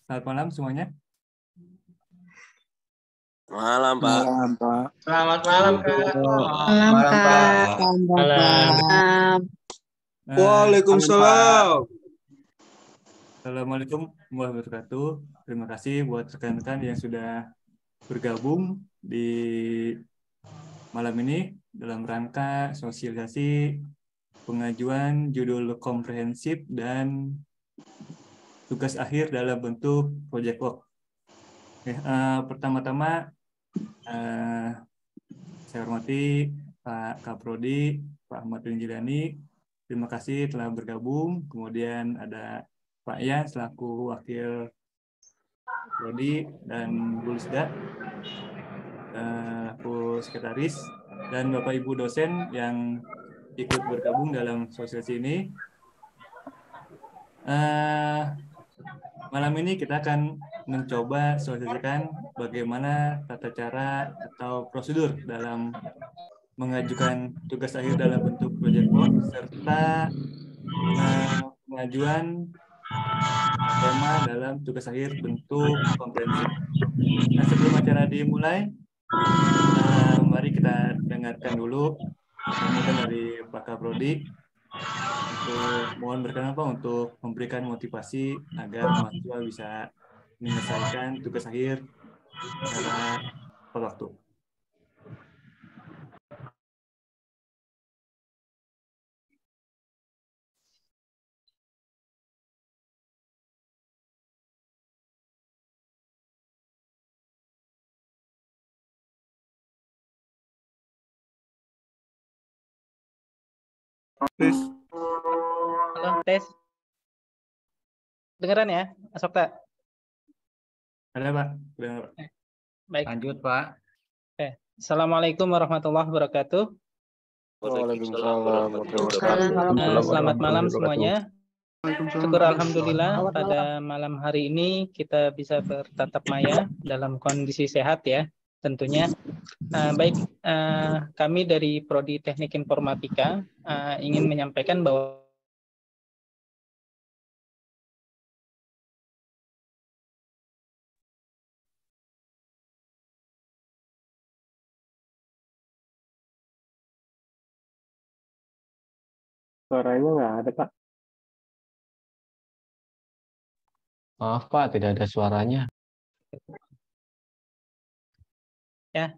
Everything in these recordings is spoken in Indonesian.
Selamat malam semuanya. Malam, Pak. Malam, Pak. Selamat malam, Kak. Malam, Kak. Malam. Waalaikumsalam. Assalamualaikum warahmatullahi wabarakatuh. Terima kasih buat rekan-rekan yang sudah bergabung di malam ini dalam rangka sosialisasi pengajuan judul komprehensif dan tugas akhir dalam bentuk project work. Pertama-tama saya hormati Pak Kaprodi, Pak Ahmad Jilani. Terima kasih telah bergabung. Kemudian ada Pak Yan selaku Wakil Prodi dan Bu Lisda, selaku Sekretaris, dan Bapak Ibu dosen yang ikut bergabung dalam sosialisasi ini. Malam ini kita akan mencoba sosialisasikan bagaimana tata cara atau prosedur dalam mengajukan tugas akhir dalam bentuk project work serta pengajuan tema dalam tugas akhir bentuk komprehensif. Nah, sebelum acara dimulai, mari kita dengarkan dulu sambutan dari Pak Kaprodi. Mohon berkenan Pak untuk memberikan motivasi agar mahasiswa bisa menyelesaikan tugas akhir secara tepat waktu. Halo, tes. Dengeran ya, Asokta? Ada Pak? Dengar, Pak. Baik. Lanjut, Pak. Assalamualaikum warahmatullahi wabarakatuh. Waalaikumsalam. Selamat malam semuanya. Syukur alhamdulillah pada malam hari ini kita bisa bertatap maya dalam kondisi sehat ya tentunya. Baik, kami dari Prodi Teknik Informatika ingin menyampaikan bahwa Suaranya nggak ada, Pak. Maaf, Pak, tidak ada suaranya. ya,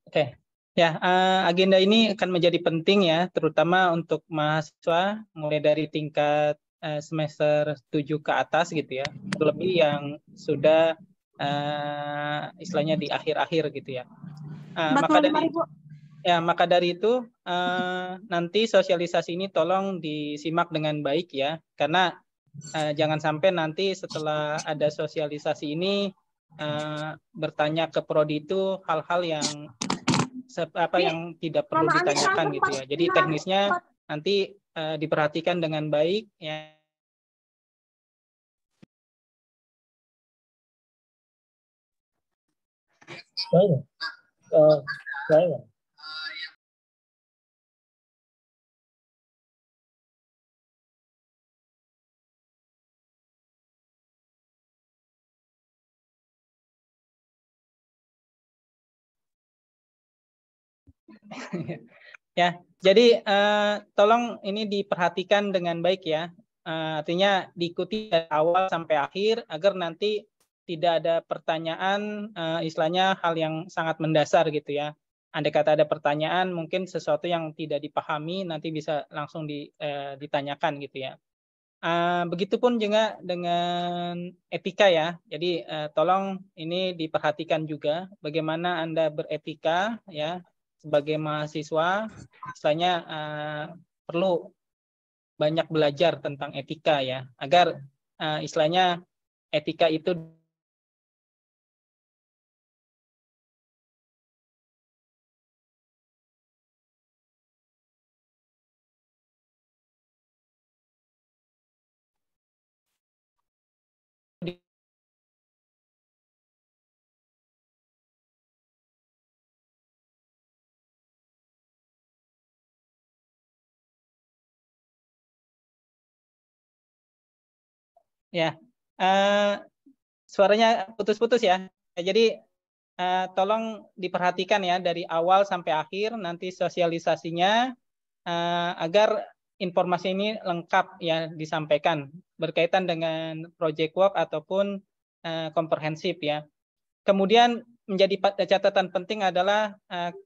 oke. Ya, agenda ini akan menjadi penting ya, terutama untuk mahasiswa mulai dari tingkat semester 7 ke atas gitu ya, terlebih yang sudah istilahnya di akhir-akhir gitu ya. Maka dari itu nanti sosialisasi ini tolong disimak dengan baik ya, karena jangan sampai nanti setelah ada sosialisasi ini bertanya ke prodi itu hal-hal yang tidak perlu ditanyakan gitu ya. Jadi teknisnya nanti diperhatikan dengan baik ya. Ya, jadi tolong ini diperhatikan dengan baik ya. Artinya diikuti dari awal sampai akhir agar nanti tidak ada pertanyaan, istilahnya hal yang sangat mendasar gitu ya. Andai kata ada pertanyaan, mungkin sesuatu yang tidak dipahami nanti bisa langsung ditanyakan gitu ya. Begitupun juga dengan etika ya. Jadi tolong ini diperhatikan juga bagaimana Anda beretika ya sebagai mahasiswa. Istilahnya perlu banyak belajar tentang etika ya agar istilahnya etika itu ya. Suaranya putus-putus ya. Jadi tolong diperhatikan ya dari awal sampai akhir nanti sosialisasinya agar informasi ini lengkap ya disampaikan berkaitan dengan project work ataupun komprehensif ya. Kemudian menjadi catatan penting adalah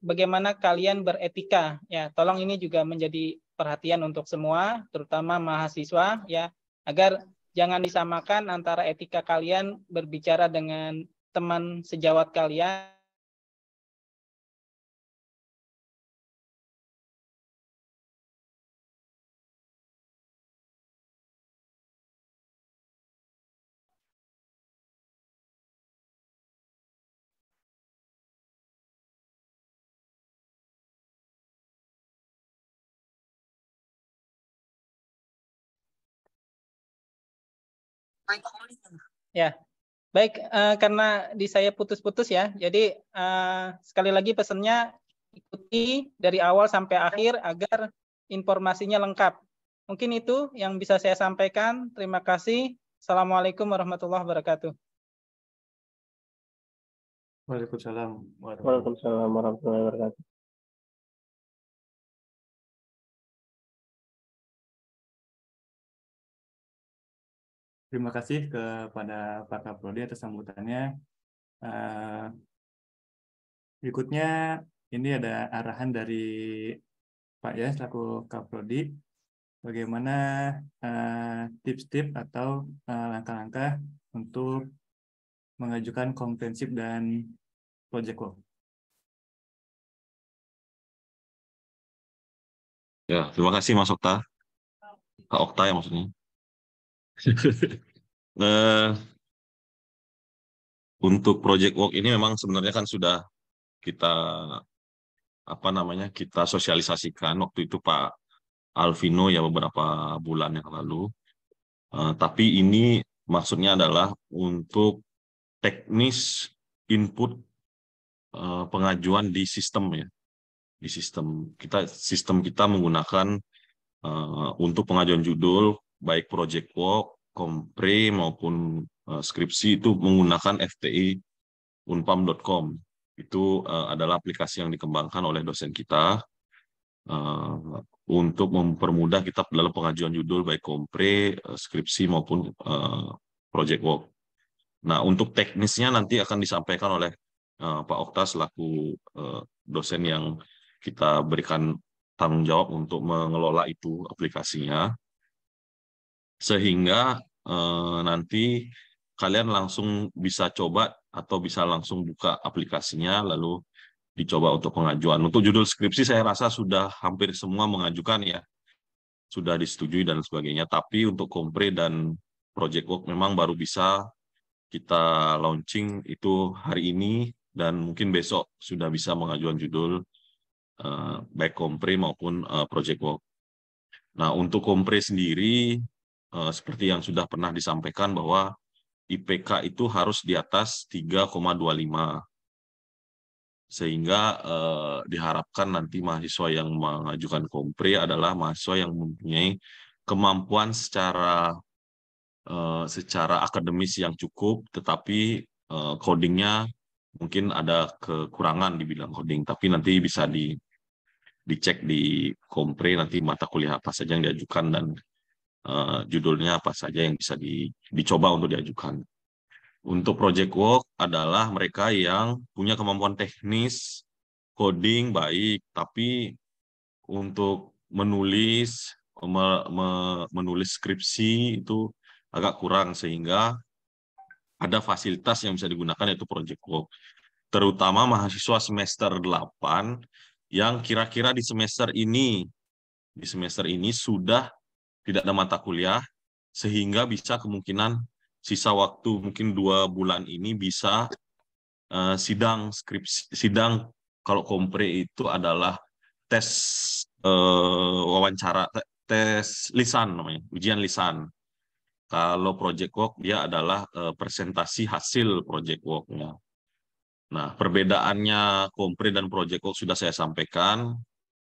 bagaimana kalian beretika ya. Tolong ini juga menjadi perhatian untuk semua, terutama mahasiswa ya, agar jangan disamakan antara etika kalian berbicara dengan teman sejawat kalian. Ya, baik, karena di saya putus-putus ya, jadi sekali lagi pesannya ikuti dari awal sampai akhir agar informasinya lengkap. Mungkin itu yang bisa saya sampaikan. Terima kasih. Assalamualaikum warahmatullahi wabarakatuh. Waalaikumsalam. Waalaikumsalam warahmatullahi wabarakatuh. Terima kasih kepada Pak Kaprodi atas sambutannya. Berikutnya ini ada arahan dari Pak ya selaku Kaprodi, bagaimana tips-tips atau langkah-langkah untuk mengajukan komprehensif dan project work. Ya, terima kasih Mas Okta. Kak Okta ya maksudnya. Untuk project work ini memang sebenarnya kan sudah kita kita sosialisasikan waktu itu Pak Alvino ya beberapa bulan yang lalu. Tapi ini maksudnya adalah untuk teknis input pengajuan di sistem ya. Di sistem kita menggunakan untuk pengajuan judul baik project work, kompre maupun skripsi itu menggunakan FTI unpam.com. Itu adalah aplikasi yang dikembangkan oleh dosen kita untuk mempermudah kita dalam pengajuan judul baik kompre, skripsi maupun project work. Nah, untuk teknisnya nanti akan disampaikan oleh Pak Okta selaku dosen yang kita berikan tanggung jawab untuk mengelola itu aplikasinya. Sehingga nanti kalian langsung bisa coba atau bisa langsung buka aplikasinya lalu dicoba untuk pengajuan. Untuk judul skripsi saya rasa sudah hampir semua mengajukan ya. Sudah disetujui dan sebagainya. Tapi untuk kompre dan project work memang baru bisa kita launching itu hari ini dan mungkin besok sudah bisa mengajukan judul baik kompre maupun project work. Nah, untuk kompre sendiri seperti yang sudah pernah disampaikan bahwa IPK itu harus di atas 3,25. Sehingga diharapkan nanti mahasiswa yang mengajukan kompre adalah mahasiswa yang mempunyai kemampuan secara akademis yang cukup, tetapi codingnya mungkin ada kekurangan di bidang coding, tapi nanti bisa dicek di kompre nanti mata kuliah apa saja yang diajukan dan judulnya apa saja yang bisa dicoba untuk diajukan. Untuk project work adalah mereka yang punya kemampuan teknis, coding baik, tapi untuk menulis skripsi itu agak kurang, sehingga ada fasilitas yang bisa digunakan yaitu project work. Terutama mahasiswa semester 8 yang kira-kira di semester ini sudah tidak ada mata kuliah, sehingga bisa kemungkinan sisa waktu mungkin 2 bulan ini bisa sidang skripsi. Sidang kalau kompre itu adalah tes wawancara, tes lisan namanya, ujian lisan. Kalau project work dia adalah presentasi hasil project work-nya. Nah, perbedaannya kompre dan project work sudah saya sampaikan.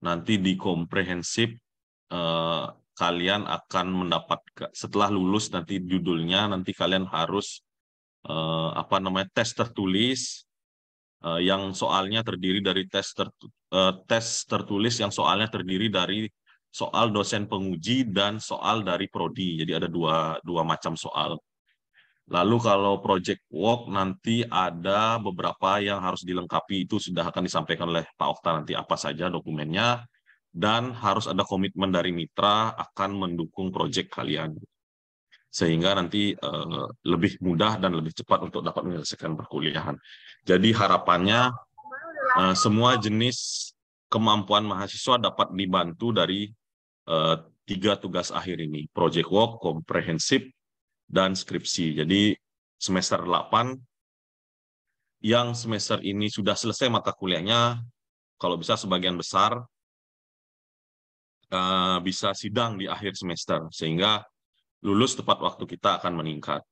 Nanti di komprehensif kalian akan mendapat setelah lulus nanti judulnya nanti kalian harus tes tertulis yang soalnya terdiri dari tes tertulis yang soalnya terdiri dari soal dosen penguji dan soal dari prodi. Jadi ada dua macam soal. Lalu kalau project work nanti ada beberapa yang harus dilengkapi, itu sudah akan disampaikan oleh Pak Okta nanti apa saja dokumennya, dan harus ada komitmen dari mitra akan mendukung project kalian. Sehingga nanti lebih mudah dan lebih cepat untuk dapat menyelesaikan perkuliahan. Jadi harapannya semua jenis kemampuan mahasiswa dapat dibantu dari 3 tugas akhir ini, project work, komprehensif, dan skripsi. Jadi semester 8 yang semester ini sudah selesai mata kuliahnya, kalau bisa sebagian besar bisa sidang di akhir semester, sehingga lulus tepat waktu kita akan meningkat.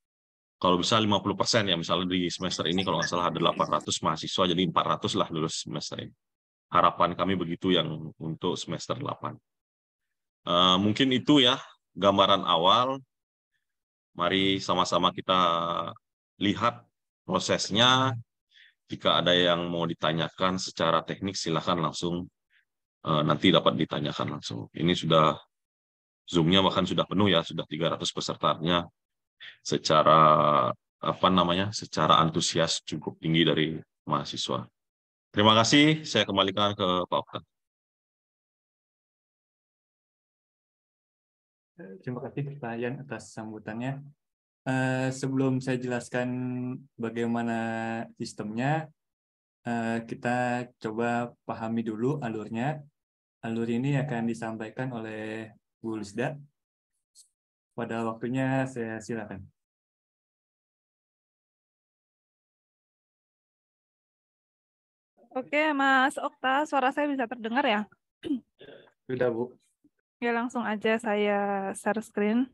Kalau bisa 50% ya, misalnya di semester ini kalau nggak salah ada 800 mahasiswa, jadi 400 lah lulus semester ini. Harapan kami begitu yang untuk semester 8. Mungkin itu ya gambaran awal. Mari sama-sama kita lihat prosesnya. Jika ada yang mau ditanyakan secara teknik, silakan langsung nanti dapat ditanyakan langsung. Ini sudah Zoom-nya bahkan sudah penuh ya, sudah 300 pesertanya. Secara secara antusias cukup tinggi dari mahasiswa. Terima kasih, saya kembalikan ke Pak Okta. Terima kasih Pak Yan atas sambutannya. Sebelum saya jelaskan bagaimana sistemnya, kita coba pahami dulu alurnya. Alur ini akan disampaikan oleh Bu Lisda. Pada waktunya saya silakan. Oke, Mas Okta, suara saya bisa terdengar ya? Sudah, Bu. Ya, langsung aja saya share screen.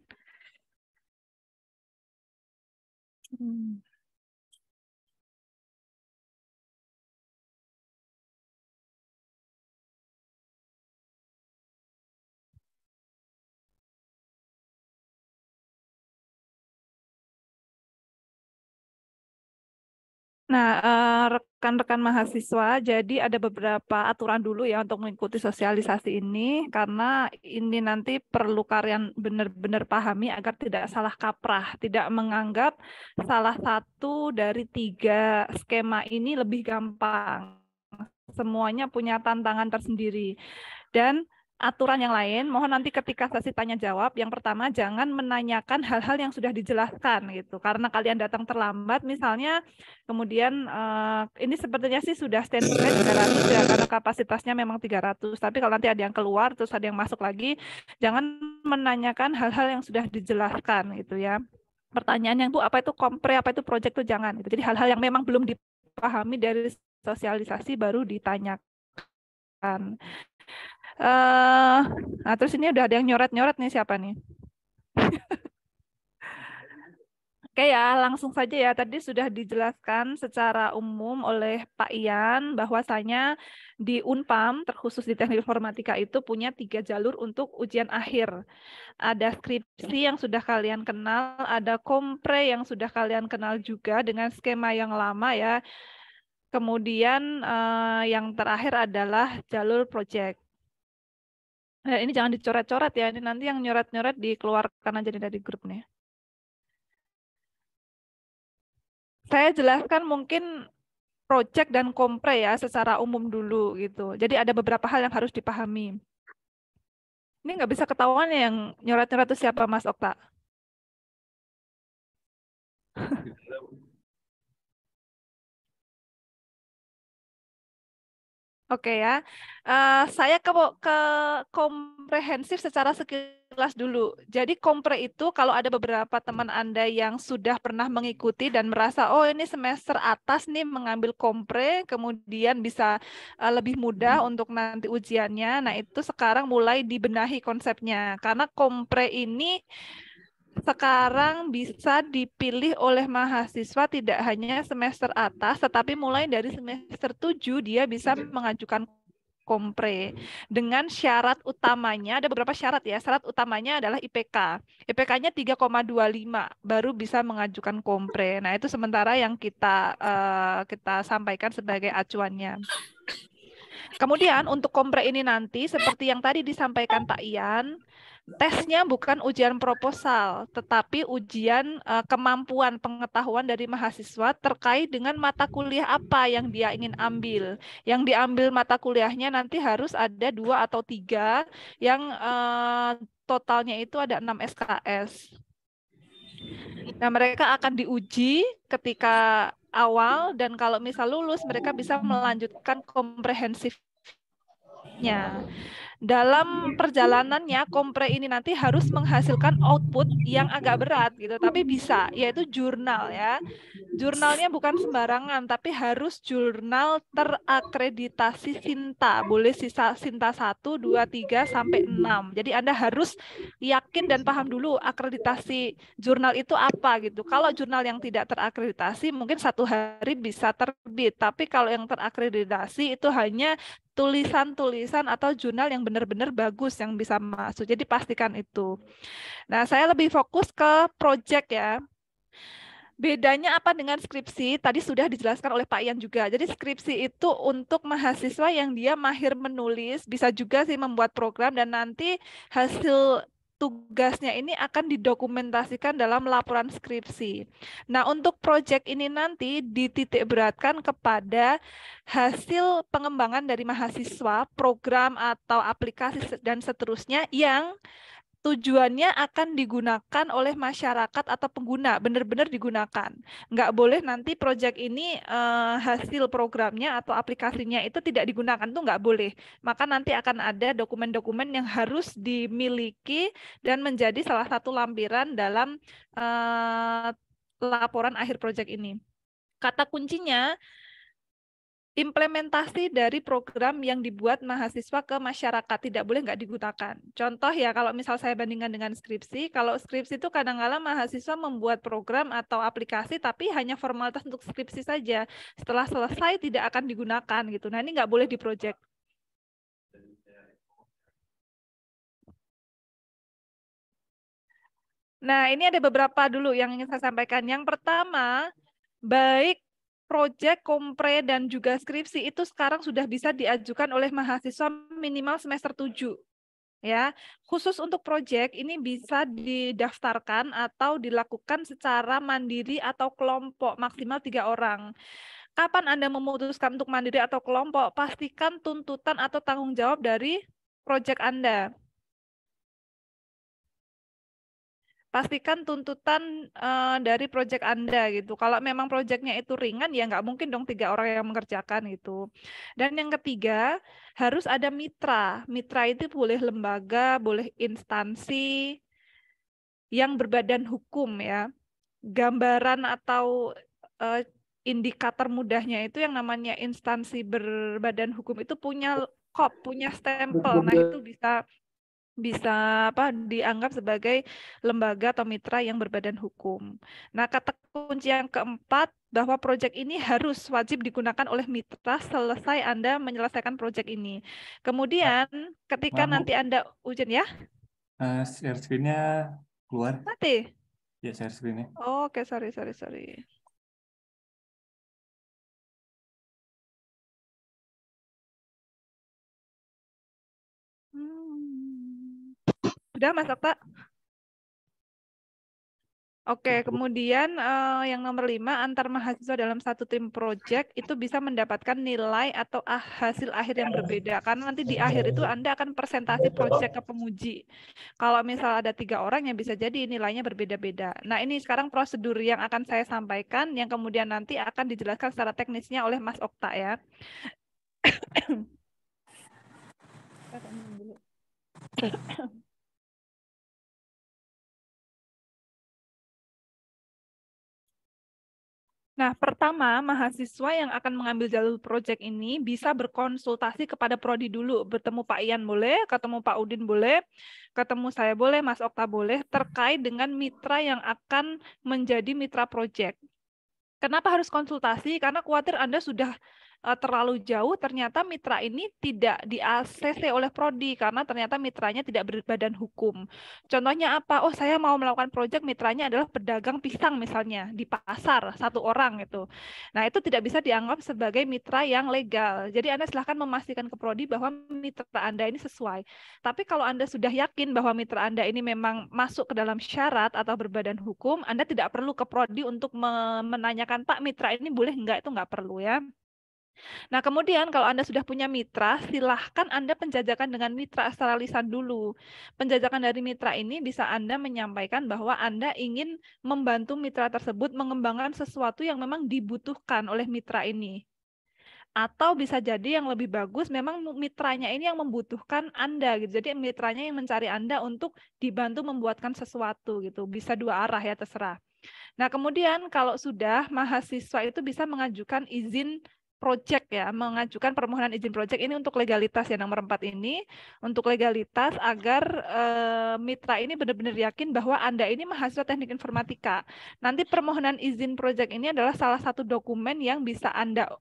Nah, rekan-rekan mahasiswa, jadi ada beberapa aturan dulu ya untuk mengikuti sosialisasi ini, karena ini nanti perlu kalian benar-benar pahami agar tidak salah kaprah, tidak menganggap salah satu dari 3 skema ini lebih gampang. Semuanya punya tantangan tersendiri. Dan aturan yang lain, mohon nanti ketika sesi tanya jawab, yang pertama jangan menanyakan hal-hal yang sudah dijelaskan gitu, karena kalian datang terlambat misalnya, kemudian ini sepertinya sih sudah standby 300 ya, karena kapasitasnya memang 300, tapi kalau nanti ada yang keluar terus ada yang masuk lagi, jangan menanyakan hal-hal yang sudah dijelaskan gitu ya. Pertanyaan yang apa itu kompre, apa itu project, itu jangan gitu. Jadi hal-hal yang memang belum dipahami dari sosialisasi baru ditanyakan. Nah, terus ini udah ada yang nyoret-nyoret nih, siapa nih? Oke ya, langsung saja ya. Tadi sudah dijelaskan secara umum oleh Pak Ian bahwasanya di Unpam, terkhusus di Teknik Informatika itu punya 3 jalur untuk ujian akhir. Ada skripsi yang sudah kalian kenal, ada kompre yang sudah kalian kenal juga dengan skema yang lama ya. Kemudian yang terakhir adalah jalur project. Nah, ini jangan dicoret-coret ya, ini nanti yang nyoret-nyoret dikeluarkan aja dari grup nih. Saya jelaskan mungkin project dan kompre ya secara umum dulu gitu. Jadi ada beberapa hal yang harus dipahami. Ini nggak bisa ketahuan yang nyoret-nyoret itu siapa, Mas Okta? Oke ya, saya ke komprehensif secara sekilas dulu. Jadi kompre itu kalau ada beberapa teman Anda yang sudah pernah mengikuti dan merasa, oh ini semester atas nih mengambil kompre, kemudian bisa lebih mudah untuk nanti ujiannya. Nah itu sekarang mulai dibenahi konsepnya. Karena kompre ini sekarang bisa dipilih oleh mahasiswa tidak hanya semester atas, tetapi mulai dari semester 7 dia bisa mengajukan kompre. Dengan syarat utamanya, ada beberapa syarat ya. Syarat utamanya adalah IPK. IPK-nya 3,25 baru bisa mengajukan kompre. Nah, itu sementara yang kita sampaikan sebagai acuannya. Kemudian untuk kompre ini nanti seperti yang tadi disampaikan Pak Ian, tesnya bukan ujian proposal, tetapi ujian kemampuan pengetahuan dari mahasiswa terkait dengan mata kuliah apa yang dia ingin ambil. Yang diambil mata kuliahnya nanti harus ada 2 atau 3 yang totalnya itu ada 6 SKS. Nah, mereka akan diuji ketika awal dan kalau misal lulus mereka bisa melanjutkan komprehensifnya. Dalam perjalanannya kompre ini nanti harus menghasilkan output yang agak berat gitu, tapi bisa, yaitu jurnal ya. Jurnalnya bukan sembarangan, tapi harus jurnal terakreditasi Sinta. Boleh sisa Sinta 1, 2, 3, sampai 6. Jadi Anda harus yakin dan paham dulu akreditasi jurnal itu apa gitu. Kalau jurnal yang tidak terakreditasi mungkin 1 hari bisa terbit, tapi kalau yang terakreditasi itu hanya tulisan-tulisan atau jurnal yang benar-benar bagus yang bisa masuk. Jadi pastikan itu. Nah, saya lebih fokus ke project ya. Bedanya apa dengan skripsi? Tadi sudah dijelaskan oleh Pak Ian juga. Jadi skripsi itu untuk mahasiswa yang dia mahir menulis, bisa juga sih membuat program dan nanti hasil tugasnya ini akan didokumentasikan dalam laporan skripsi. Nah, untuk proyek ini nanti dititikberatkan kepada hasil pengembangan dari mahasiswa, program atau aplikasi dan seterusnya yang tujuannya akan digunakan oleh masyarakat atau pengguna, benar-benar digunakan. Nggak boleh nanti proyek ini hasil programnya atau aplikasinya itu tidak digunakan, itu nggak boleh. Maka nanti akan ada dokumen-dokumen yang harus dimiliki dan menjadi salah satu lampiran dalam laporan akhir proyek ini. Kata kuncinya, implementasi dari program yang dibuat mahasiswa ke masyarakat tidak boleh nggak digunakan. Contoh ya, kalau misal saya bandingkan dengan skripsi, kalau skripsi itu kadang-kala mahasiswa membuat program atau aplikasi tapi hanya formalitas untuk skripsi saja. Setelah selesai tidak akan digunakan gitu. Nah, ini nggak boleh di project. Nah, ini ada beberapa dulu yang ingin saya sampaikan. Yang pertama, baik proyek, kompre, dan juga skripsi itu sekarang sudah bisa diajukan oleh mahasiswa minimal semester 7. Ya, khusus untuk proyek ini bisa didaftarkan atau dilakukan secara mandiri atau kelompok maksimal 3 orang. Kapan Anda memutuskan untuk mandiri atau kelompok? Pastikan tuntutan atau tanggung jawab dari proyek Anda. Pastikan tuntutan dari proyek Anda gitu. Kalau memang proyeknya itu ringan, ya nggak mungkin dong 3 orang yang mengerjakan gitu. Dan yang ketiga, harus ada mitra. Mitra itu boleh lembaga, boleh instansi yang berbadan hukum ya. Gambaran atau indikator mudahnya itu yang namanya instansi berbadan hukum itu punya kop, punya stempel. Nah, itu bisa dianggap sebagai lembaga atau mitra yang berbadan hukum. Nah, kata kunci yang keempat, bahwa proyek ini harus wajib digunakan oleh mitra selesai Anda menyelesaikan proyek ini. Kemudian, ketika nanti Anda ujian ya? Share screen-nya keluar. Mati? Ya, share screen-nya. Oh, oke, sorry. Sudah, Mas Okta? Oke, kemudian yang nomor 5, antar mahasiswa dalam satu tim project itu bisa mendapatkan nilai atau hasil akhir yang berbeda. Karena nanti di akhir itu Anda akan presentasi project ke penguji. Kalau misal ada 3 orang yang bisa jadi nilainya berbeda-beda. Nah, ini sekarang prosedur yang akan saya sampaikan, yang kemudian nanti akan dijelaskan secara teknisnya oleh Mas Okta ya. Nah, pertama, mahasiswa yang akan mengambil jalur proyek ini bisa berkonsultasi kepada prodi dulu. Bertemu Pak Ian boleh, ketemu Pak Udin boleh, ketemu saya boleh, Mas Okta boleh, terkait dengan mitra yang akan menjadi mitra proyek. Kenapa harus konsultasi? Karena khawatir Anda sudah terlalu jauh, ternyata mitra ini tidak di-ACC oleh prodi karena ternyata mitranya tidak berbadan hukum. Contohnya apa? Oh, saya mau melakukan proyek, mitranya adalah pedagang pisang misalnya di pasar, satu orang itu. Nah, itu tidak bisa dianggap sebagai mitra yang legal. Jadi Anda silahkan memastikan ke prodi bahwa mitra Anda ini sesuai. Tapi kalau Anda sudah yakin bahwa mitra Anda ini memang masuk ke dalam syarat atau berbadan hukum, Anda tidak perlu ke prodi untuk menanyakan, Pak, mitra ini boleh enggak? Itu enggak perlu ya. Nah, kemudian kalau Anda sudah punya mitra, silahkan Anda penjajakan dengan mitra secara lisan dulu. Penjajakan dari mitra ini bisa Anda menyampaikan bahwa Anda ingin membantu mitra tersebut mengembangkan sesuatu yang memang dibutuhkan oleh mitra ini. Atau bisa jadi yang lebih bagus memang mitranya ini yang membutuhkan Anda gitu. Jadi mitranya yang mencari Anda untuk dibantu membuatkan sesuatu gitu. Bisa dua arah ya, terserah. Nah, kemudian kalau sudah, mahasiswa itu bisa mengajukan izin project ya, mengajukan permohonan izin project ini untuk legalitas ya, nomor 4 ini untuk legalitas agar mitra ini benar-benar yakin bahwa Anda ini mahasiswa teknik informatika. Nanti permohonan izin project ini adalah salah satu dokumen yang bisa Anda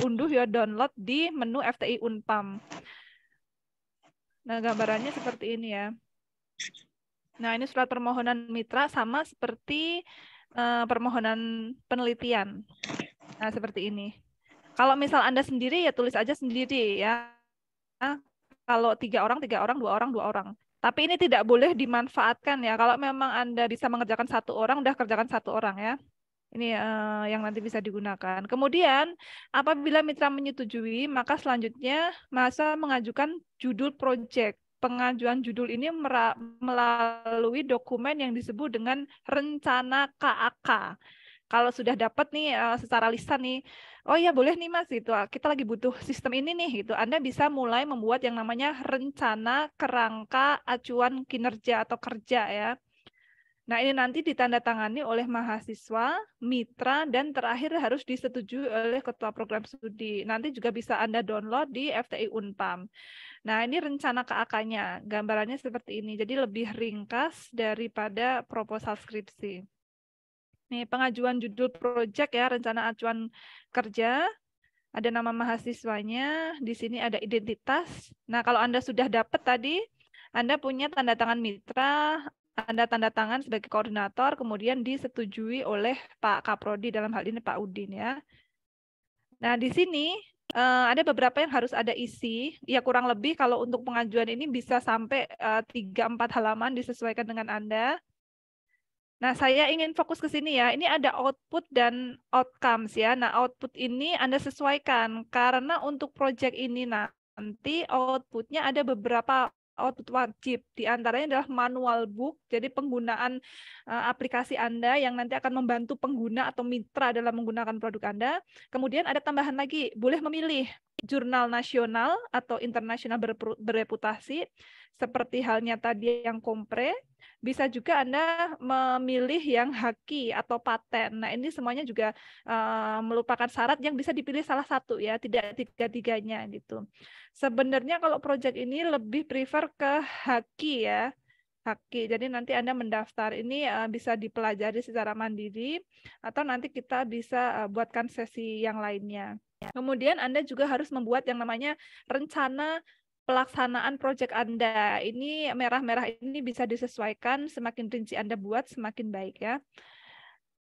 unduh ya, download di menu FTI Unpam. Nah, gambarannya seperti ini ya. Nah, ini surat permohonan mitra sama seperti permohonan penelitian. Nah, seperti ini. Kalau misal Anda sendiri, ya tulis aja sendiri ya. Kalau 3 orang, 2 orang, 2 orang. Tapi ini tidak boleh dimanfaatkan ya. Kalau memang Anda bisa mengerjakan 1 orang, udah kerjakan 1 orang ya. Ini yang nanti bisa digunakan. Kemudian, apabila mitra menyetujui, maka selanjutnya mahasiswa mengajukan judul project. Pengajuan judul ini melalui dokumen yang disebut dengan rencana KAK. Kalau sudah dapat nih secara lisan nih, oh ya boleh nih Mas, gitu. Kita lagi butuh sistem ini nih, gitu. Anda bisa mulai membuat yang namanya rencana kerangka acuan kinerja atau kerja ya. Nah, ini nanti ditandatangani oleh mahasiswa, mitra, dan terakhir harus disetujui oleh ketua program studi. Nanti juga bisa Anda download di FTI Unpam. Nah, ini rencana KAK-nya. Gambarannya seperti ini. Jadi lebih ringkas daripada proposal skripsi. Nih, pengajuan judul project ya, rencana acuan kerja. Ada nama mahasiswanya, di sini ada identitas. Nah, kalau Anda sudah dapat tadi, Anda punya tanda tangan mitra, Anda tanda tangan sebagai koordinator, kemudian disetujui oleh Pak Kaprodi, dalam hal ini Pak Udin ya. Nah, di sini ada beberapa yang harus ada isi. Ya, kurang lebih kalau untuk pengajuan ini bisa sampai 3-4 halaman disesuaikan dengan Anda. Nah, saya ingin fokus ke sini ya. Ini ada output dan outcomes ya. Nah, output ini Anda sesuaikan karena untuk project ini nanti outputnya ada beberapa output wajib. Di antaranya adalah manual book, jadi penggunaan aplikasi Anda yang nanti akan membantu pengguna atau mitra dalam menggunakan produk Anda. Kemudian ada tambahan lagi, boleh memilih jurnal nasional atau internasional bereputasi, seperti halnya tadi yang Kompre. Bisa juga Anda memilih yang haki atau paten. Nah, ini semuanya juga merupakan syarat yang bisa dipilih salah satu ya, tidak tiga-tiganya gitu. Sebenarnya kalau proyek ini lebih prefer ke haki ya. Haki. Jadi nanti Anda mendaftar ini bisa dipelajari secara mandiri atau nanti kita bisa buatkan sesi yang lainnya. Kemudian Anda juga harus membuat yang namanya rencana pelaksanaan proyek Anda. Ini merah-merah ini bisa disesuaikan, semakin rinci Anda buat semakin baik ya.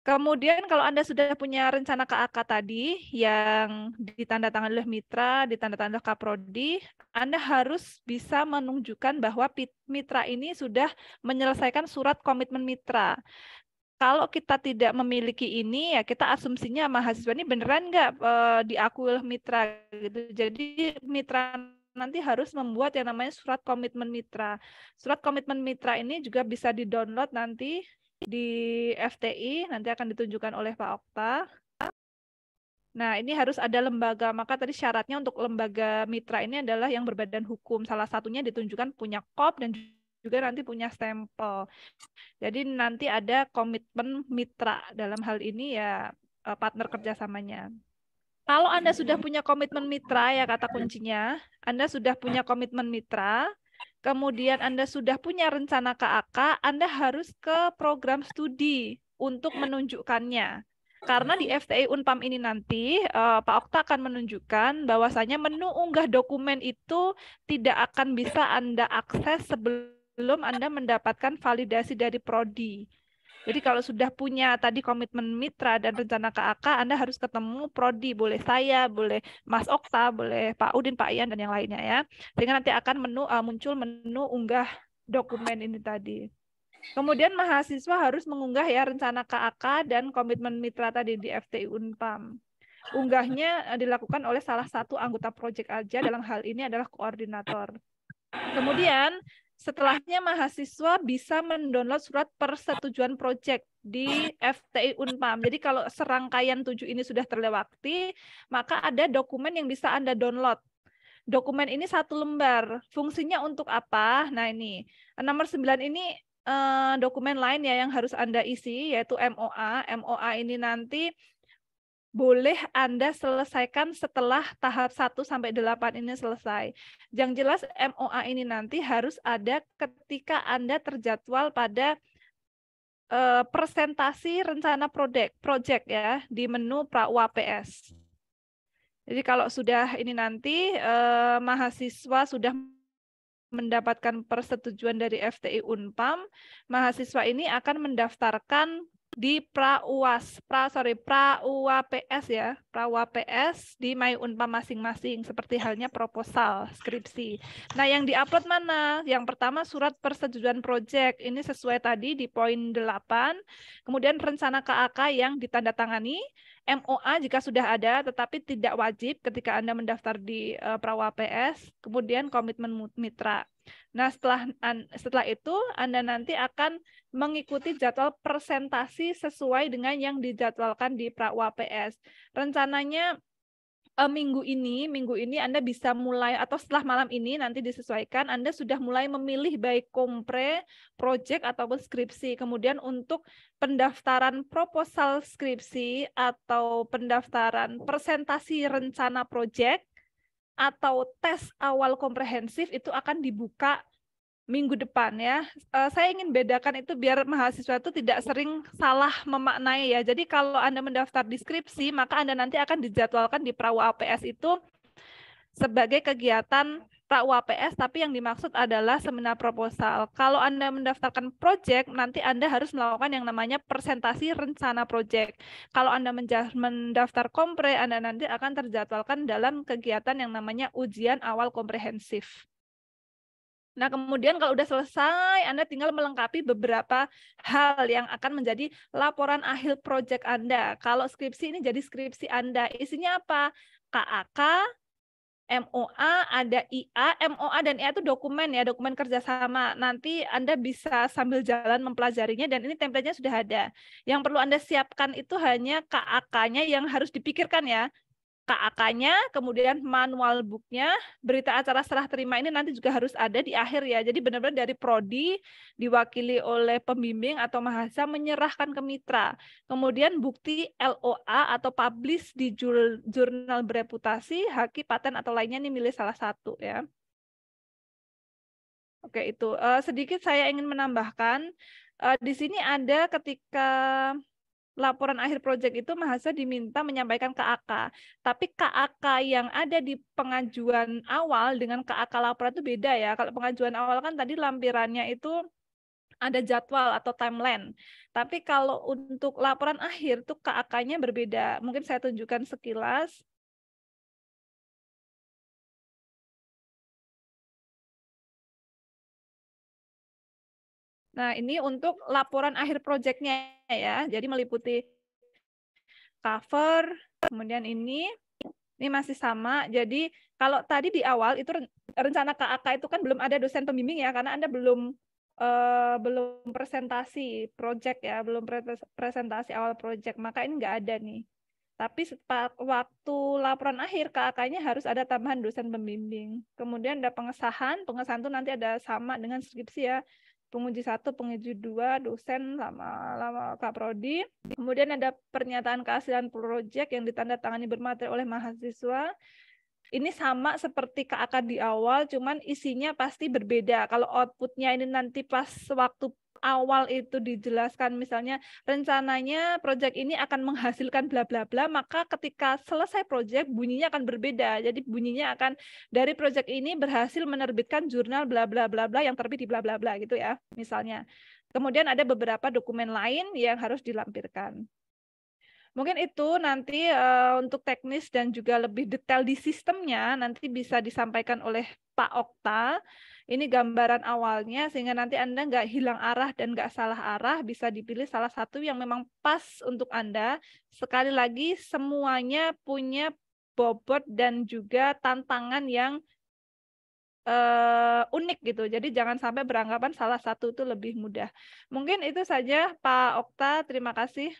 Kemudian kalau Anda sudah punya rencana KAK tadi yang ditandatangani oleh mitra, ditandatangani oleh Kaprodi, Anda harus bisa menunjukkan bahwa mitra ini sudah menyelesaikan surat komitmen mitra. Kalau kita tidak memiliki ini, ya kita asumsinya mahasiswa ini beneran nggak diakui oleh mitra gitu. Jadi mitra nanti harus membuat yang namanya surat komitmen mitra. Surat komitmen mitra ini juga bisa di-download nanti di FTI, nanti akan ditunjukkan oleh Pak Okta. Nah, ini harus ada lembaga, maka tadi syaratnya untuk lembaga mitra ini adalah yang berbadan hukum. Salah satunya ditunjukkan punya KOP dan juga nanti punya stempel. Jadi nanti ada komitmen mitra, dalam hal ini ya partner kerjasamanya. Kalau Anda sudah punya komitmen mitra, ya kata kuncinya, Anda sudah punya komitmen mitra, kemudian Anda sudah punya rencana KAK, Anda harus ke program studi untuk menunjukkannya. Karena di FTI Unpam ini nanti Pak Okta akan menunjukkan bahwasanya menu unggah dokumen itu tidak akan bisa Anda akses sebelum Anda mendapatkan validasi dari Prodi. Jadi kalau sudah punya tadi komitmen mitra dan rencana KAK, Anda harus ketemu Prodi, boleh saya, boleh Mas Okta, boleh Pak Udin, Pak Ian, dan yang lainnya ya. Sehingga nanti akan muncul menu unggah dokumen ini tadi. Kemudian mahasiswa harus mengunggah ya rencana KAK dan komitmen mitra tadi di FTI Unpam. Unggahnya dilakukan oleh salah satu anggota proyek aja, dalam hal ini adalah koordinator. Kemudian setelahnya mahasiswa bisa mendownload surat persetujuan proyek di FTI Unpam. Jadi kalau serangkaian 7 ini sudah terlewati, maka ada dokumen yang bisa Anda download. Dokumen ini 1 lembar. Fungsinya untuk apa? Nah ini, nomor 9 ini dokumen lain ya yang harus Anda isi, yaitu MOA. MOA ini nanti boleh Anda selesaikan setelah tahap 1 sampai 8 ini selesai. Yang jelas MOA ini nanti harus ada ketika Anda terjadwal pada presentasi rencana project ya di menu pra-UAPS. Jadi kalau sudah ini nanti mahasiswa sudah mendapatkan persetujuan dari FTI Unpam, mahasiswa ini akan mendaftarkan di pra-UAPS ya, pra-UAPS di My Unpam masing-masing, seperti halnya proposal, skripsi. Nah, yang diupload mana? Yang pertama surat persetujuan proyek, ini sesuai tadi di poin 8, kemudian rencana KAK yang ditandatangani, MOA jika sudah ada, tetapi tidak wajib ketika Anda mendaftar di pra-UAPS, kemudian komitmen mitra. Nah, setelah itu Anda nanti akan mengikuti jadwal presentasi sesuai dengan yang dijadwalkan di pra-UAPS. Rencananya minggu ini Anda bisa mulai, atau setelah malam ini nanti disesuaikan, Anda sudah mulai memilih baik kompre, project, ataupun skripsi. Kemudian untuk pendaftaran proposal skripsi atau pendaftaran presentasi rencana project, atau tes awal komprehensif itu akan dibuka minggu depan ya. Saya ingin bedakan itu biar mahasiswa itu tidak sering salah memaknai ya. Jadi kalau Anda mendaftar di skripsi, maka Anda nanti akan dijadwalkan di pra-UAPS itu sebagai kegiatan pra-UAPS, tapi yang dimaksud adalah seminar proposal. Kalau Anda mendaftarkan project, nanti Anda harus melakukan yang namanya presentasi rencana project. Kalau Anda mendaftar kompre, Anda nanti akan terjadwalkan dalam kegiatan yang namanya ujian awal komprehensif. Nah, kemudian kalau udah selesai, Anda tinggal melengkapi beberapa hal yang akan menjadi laporan akhir project Anda. Kalau skripsi ini jadi skripsi Anda. Isinya apa? KAK, MOA, ada IA, MOA dan IA itu dokumen ya, dokumen kerjasama. Nanti Anda bisa sambil jalan mempelajarinya dan ini template-nya sudah ada. Yang perlu Anda siapkan itu hanya KAK-nya yang harus dipikirkan ya. KAK-nya, kemudian manual book-nya, berita acara serah terima ini nanti juga harus ada di akhir ya. Jadi benar-benar dari Prodi diwakili oleh pembimbing atau mahasiswa menyerahkan ke mitra. Kemudian bukti LOA atau publish di jurnal bereputasi, haki, paten atau lainnya ini milih salah satu ya. Oke, itu sedikit saya ingin menambahkan di sini ada ketika laporan akhir proyek itu mahasiswa diminta menyampaikan KAK. Tapi KAK yang ada di pengajuan awal dengan KAK laporan itu beda ya. Kalau pengajuan awal kan tadi lampirannya itu ada jadwal atau timeline. Tapi kalau untuk laporan akhir tuh KAK-nya berbeda. Mungkin saya tunjukkan sekilas. Nah, ini untuk laporan akhir proyeknya ya. Jadi meliputi cover, kemudian ini masih sama. Jadi kalau tadi di awal itu rencana KAK itu kan belum ada dosen pembimbing ya, karena Anda belum presentasi proyek ya, belum presentasi awal proyek, maka ini nggak ada nih. Tapi waktu laporan akhir KAK-nya harus ada tambahan dosen pembimbing. Kemudian ada pengesahan itu nanti ada sama dengan skripsi ya. Penguji 1, penguji 2, dosen lama Kak Prodi. Kemudian ada pernyataan kehasilan proyek yang ditandatangani bermateri oleh mahasiswa. Ini sama seperti KAK di awal, cuman isinya pasti berbeda. Kalau outputnya ini nanti pas waktu awal itu dijelaskan misalnya rencananya proyek ini akan menghasilkan bla bla bla, maka ketika selesai proyek bunyinya akan berbeda. Jadi bunyinya akan dari proyek ini berhasil menerbitkan jurnal bla bla bla bla yang terbit di bla bla bla gitu ya, misalnya. Kemudian ada beberapa dokumen lain yang harus dilampirkan. Mungkin itu nanti untuk teknis dan juga lebih detail di sistemnya nanti bisa disampaikan oleh Pak Okta. Ini gambaran awalnya sehingga nanti Anda nggak hilang arah dan nggak salah arah, bisa dipilih salah satu yang memang pas untuk Anda. Sekali lagi semuanya punya bobot dan juga tantangan yang unik gitu. Jadi jangan sampai beranggapan salah satu itu lebih mudah. Mungkin itu saja Pak Okta, terima kasih.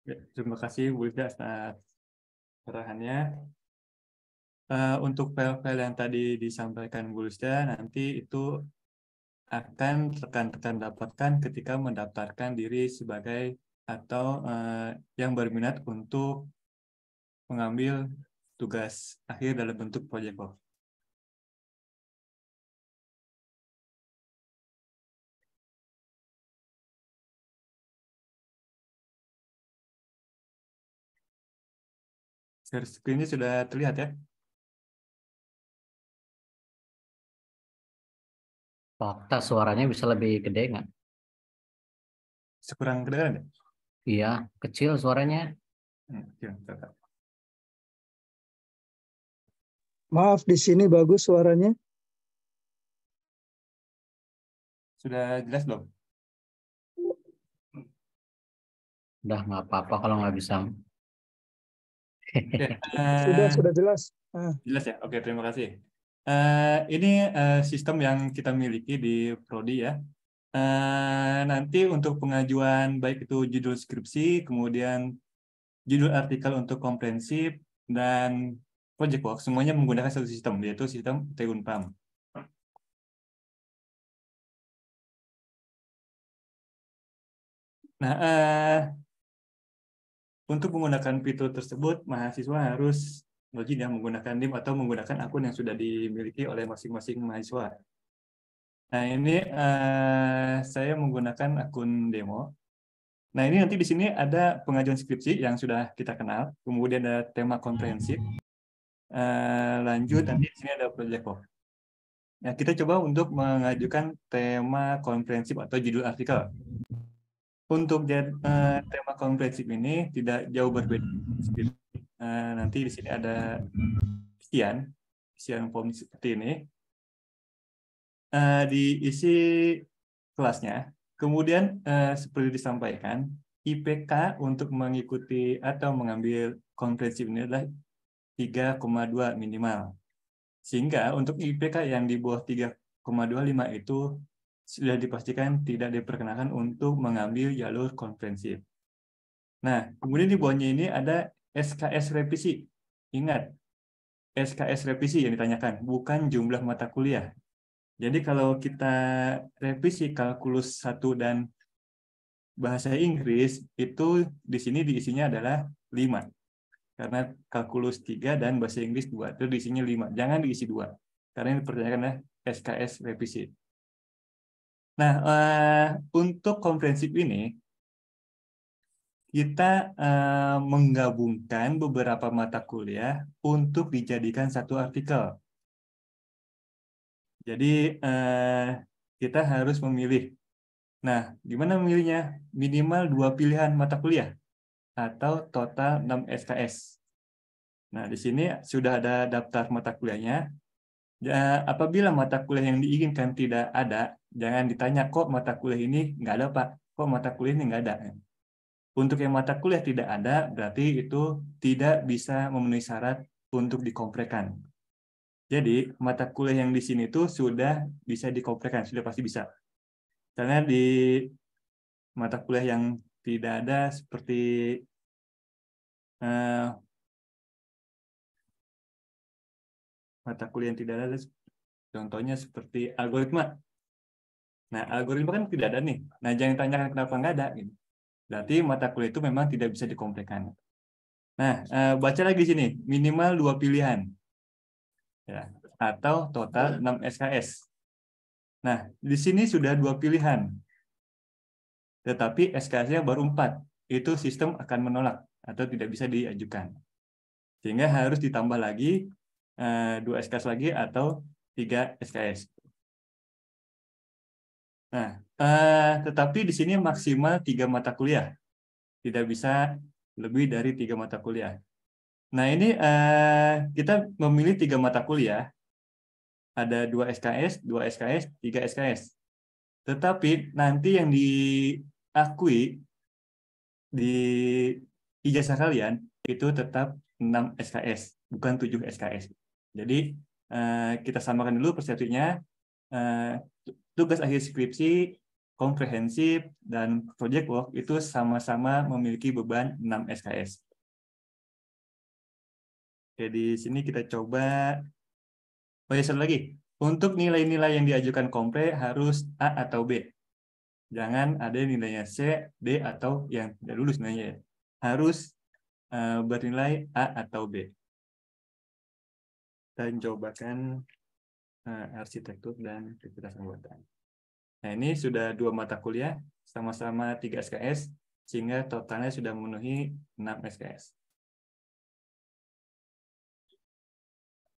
Ya, terima kasih Bu Ida atas arahannya. Untuk file-file yang tadi disampaikan Bu Ida, nanti itu akan rekan-rekan dapatkan ketika mendaftarkan diri sebagai atau yang berminat untuk mengambil tugas akhir dalam bentuk project work. Share screen-nya sudah terlihat ya? Fakta suaranya bisa lebih gede nggak? Sekurang kedengaran ya? Iya, kecil suaranya. Tetap. Maaf, di sini bagus suaranya. Sudah jelas belum? Udah nggak apa-apa kalau nggak bisa. Oke, Sudah jelas. jelas ya? Oke, terima kasih. Ini sistem yang kita miliki di Prodi ya. Nanti untuk pengajuan baik itu judul skripsi, kemudian judul artikel untuk komprehensif, dan project work, semuanya menggunakan satu sistem, yaitu sistem T-Unpam. Nah, untuk menggunakan fitur tersebut, mahasiswa harus login ya, menggunakan NIM atau menggunakan akun yang sudah dimiliki oleh masing-masing mahasiswa. Nah, ini saya menggunakan akun demo. Nah, ini nanti di sini ada pengajuan skripsi yang sudah kita kenal, kemudian ada tema komprehensif, lanjut nanti di sini ada project work. Nah, kita coba untuk mengajukan tema komprehensif atau judul artikel. Untuk tema komprehensif ini tidak jauh berbeda. Nanti di sini ada isian form seperti ini. Diisi kelasnya. Kemudian seperti disampaikan, IPK untuk mengikuti atau mengambil komprehensif ini adalah 3,2 minimal. Sehingga untuk IPK yang di bawah 3,25 itu sudah dipastikan tidak diperkenakan untuk mengambil jalur komprehensif. Nah, kemudian di bawahnya ini ada SKS revisi. Ingat, SKS revisi yang ditanyakan, bukan jumlah mata kuliah. Jadi kalau kita revisi kalkulus 1 dan bahasa Inggris, itu di sini diisinya adalah 5. Karena kalkulus 3 dan bahasa Inggris 2, itu diisinya 5. Jangan diisi 2. Karena yang dipertanyakan adalah SKS revisi. Nah, untuk komprehensif ini, kita menggabungkan beberapa mata kuliah untuk dijadikan satu artikel. Jadi, kita harus memilih. Nah, gimana memilihnya? Minimal 2 pilihan mata kuliah atau total 6 SKS. Nah, di sini sudah ada daftar mata kuliahnya. Apabila mata kuliah yang diinginkan tidak ada, jangan ditanya, kok mata kuliah ini nggak ada, Pak? Kok mata kuliah ini nggak ada? Untuk yang mata kuliah tidak ada, berarti itu tidak bisa memenuhi syarat untuk dikomprekan. Jadi, mata kuliah yang di sini itu sudah bisa dikomprekan, sudah pasti bisa. Karena di mata kuliah yang tidak ada seperti mata kuliah yang tidak ada, contohnya seperti algoritma. Nah, algoritma kan tidak ada nih. Nah, jangan tanyakan kenapa nggak ada. Gitu. Berarti mata kuliah itu memang tidak bisa dikomprekan. Nah, baca lagi sini, minimal 2 pilihan. Ya. atau total 6 SKS. Nah, di sini sudah 2 pilihan. Tetapi SKS-nya baru 4. Itu sistem akan menolak atau tidak bisa diajukan. Sehingga harus ditambah lagi 2 SKS lagi atau 3 SKS. Nah, tetapi di sini maksimal 3 mata kuliah. Tidak bisa lebih dari 3 mata kuliah. Nah, ini kita memilih 3 mata kuliah. Ada 2 SKS, 2 SKS, 3 SKS. Tetapi nanti yang diakui di ijazah kalian itu tetap 6 SKS, bukan 7 SKS. Jadi kita samakan dulu persepsinya. Tugas akhir skripsi, komprehensif, dan project work itu sama-sama memiliki beban 6 SKS. Oke, di sini kita coba. Oh ya, satu lagi. Untuk nilai-nilai yang diajukan kompre harus A atau B. Jangan ada nilainya C, D, atau yang tidak lulus nilainya. Harus bernilai A atau B. Kita cobakan arsitektur dan kecerdasan buatan. Nah, ini sudah 2 mata kuliah, sama-sama 3 SKS, sehingga totalnya sudah memenuhi 6 SKS.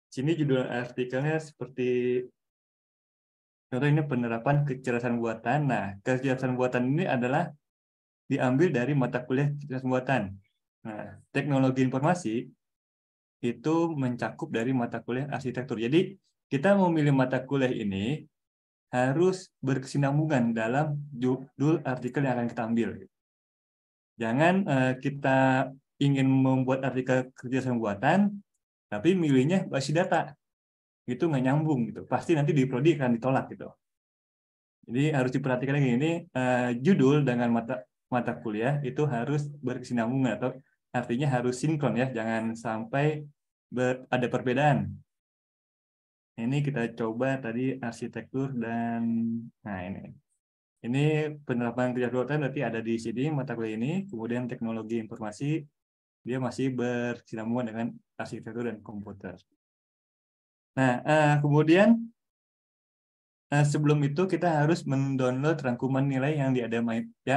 Sini judul artikelnya seperti, contoh ini penerapan kecerdasan buatan. Nah, kecerdasan buatan ini adalah diambil dari mata kuliah kecerdasan buatan. Nah, teknologi informasi itu mencakup dari mata kuliah arsitektur. Jadi, kita memilih mata kuliah ini harus berkesinambungan dalam judul artikel yang akan kita ambil. Jangan kita ingin membuat artikel kecerdasan buatan, tapi milihnya basis data. Itu nggak nyambung gitu. Pasti nanti di prodi akan ditolak gitu. Jadi harus diperhatikan lagi ini judul dengan mata kuliah itu harus berkesinambungan atau artinya harus sinkron ya, jangan sampai ada perbedaan. Ini kita coba tadi arsitektur dan nah ini penerapan kecerdasan buatan berarti ada di sini mata kuliah ini, kemudian teknologi informasi dia masih berkesinambungan dengan arsitektur dan komputer. Nah, kemudian sebelum itu kita harus mendownload rangkuman nilai yang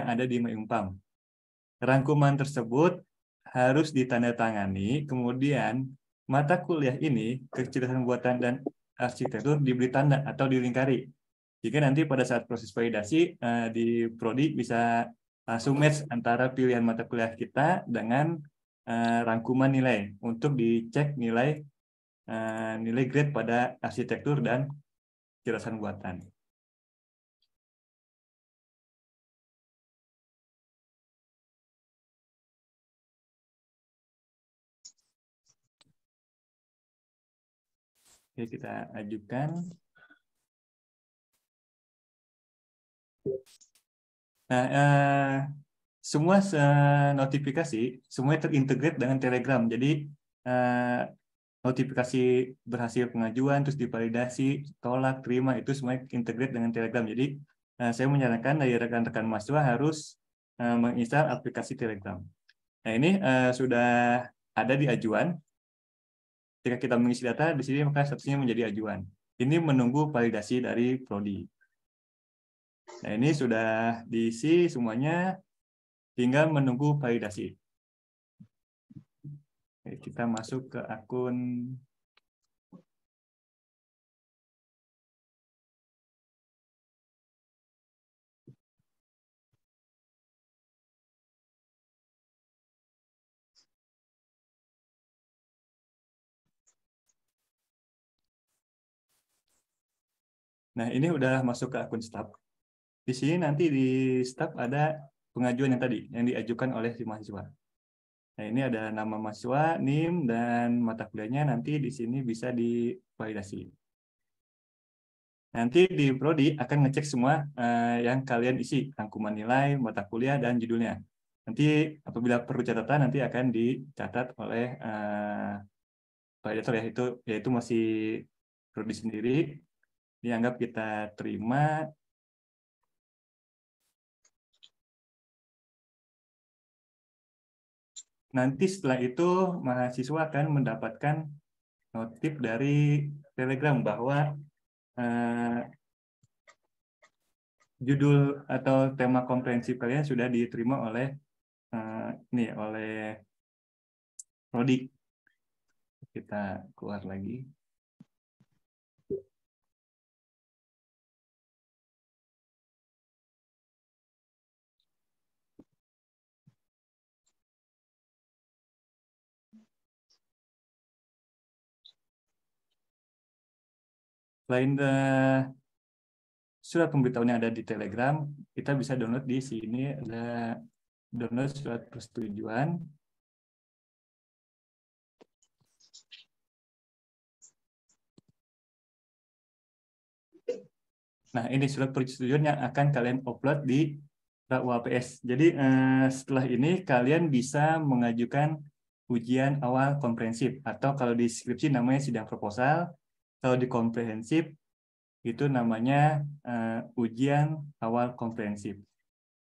ada di MyUmpam. Rangkuman tersebut harus ditandatangani, kemudian mata kuliah ini, kecerdasan buatan dan arsitektur diberi tanda atau dilingkari. Jika nanti pada saat proses validasi di prodi bisa langsung match antara pilihan mata kuliah kita dengan rangkuman nilai untuk dicek nilai grade pada arsitektur dan kecerdasan buatan. Oke, kita ajukan. Nah, semua notifikasi semuanya terintegrate dengan Telegram. Jadi notifikasi berhasil pengajuan, terus divalidasi, tolak, terima, itu semuanya integrate dengan Telegram. Jadi saya menyarankan dari rekan-rekan mahasiswa harus menginstal aplikasi Telegram. Nah, ini sudah ada di ajuan. Jika kita mengisi data di sini, maka statusnya menjadi ajuan. Ini menunggu validasi dari prodi. Nah, ini sudah diisi semuanya, tinggal menunggu validasi. Oke, kita masuk ke akun. Nah, ini udah masuk ke akun staf. Di sini nanti di staf ada pengajuan yang tadi, yang diajukan oleh si mahasiswa. Nah, ini ada nama mahasiswa, NIM, dan mata kuliahnya nanti di sini bisa divalidasi. Nanti di prodi akan ngecek semua yang kalian isi, rangkuman nilai, mata kuliah, dan judulnya. Nanti apabila perlu catatan, nanti akan dicatat oleh validator ya, yaitu masih prodi sendiri. Dianggap kita terima. Nanti setelah itu mahasiswa akan mendapatkan notif dari Telegram bahwa judul atau tema komprehensif kalian sudah diterima oleh oleh Rodi. Kita keluar lagi. Selain surat pemberitahuan yang ada di Telegram, kita bisa download di sini, ada download surat persetujuan. Nah, ini surat persetujuan yang akan kalian upload di UAPS. Jadi setelah ini kalian bisa mengajukan ujian awal komprehensif, atau kalau di skripsi namanya sidang proposal, kalau di komprehensif itu namanya ujian awal komprehensif.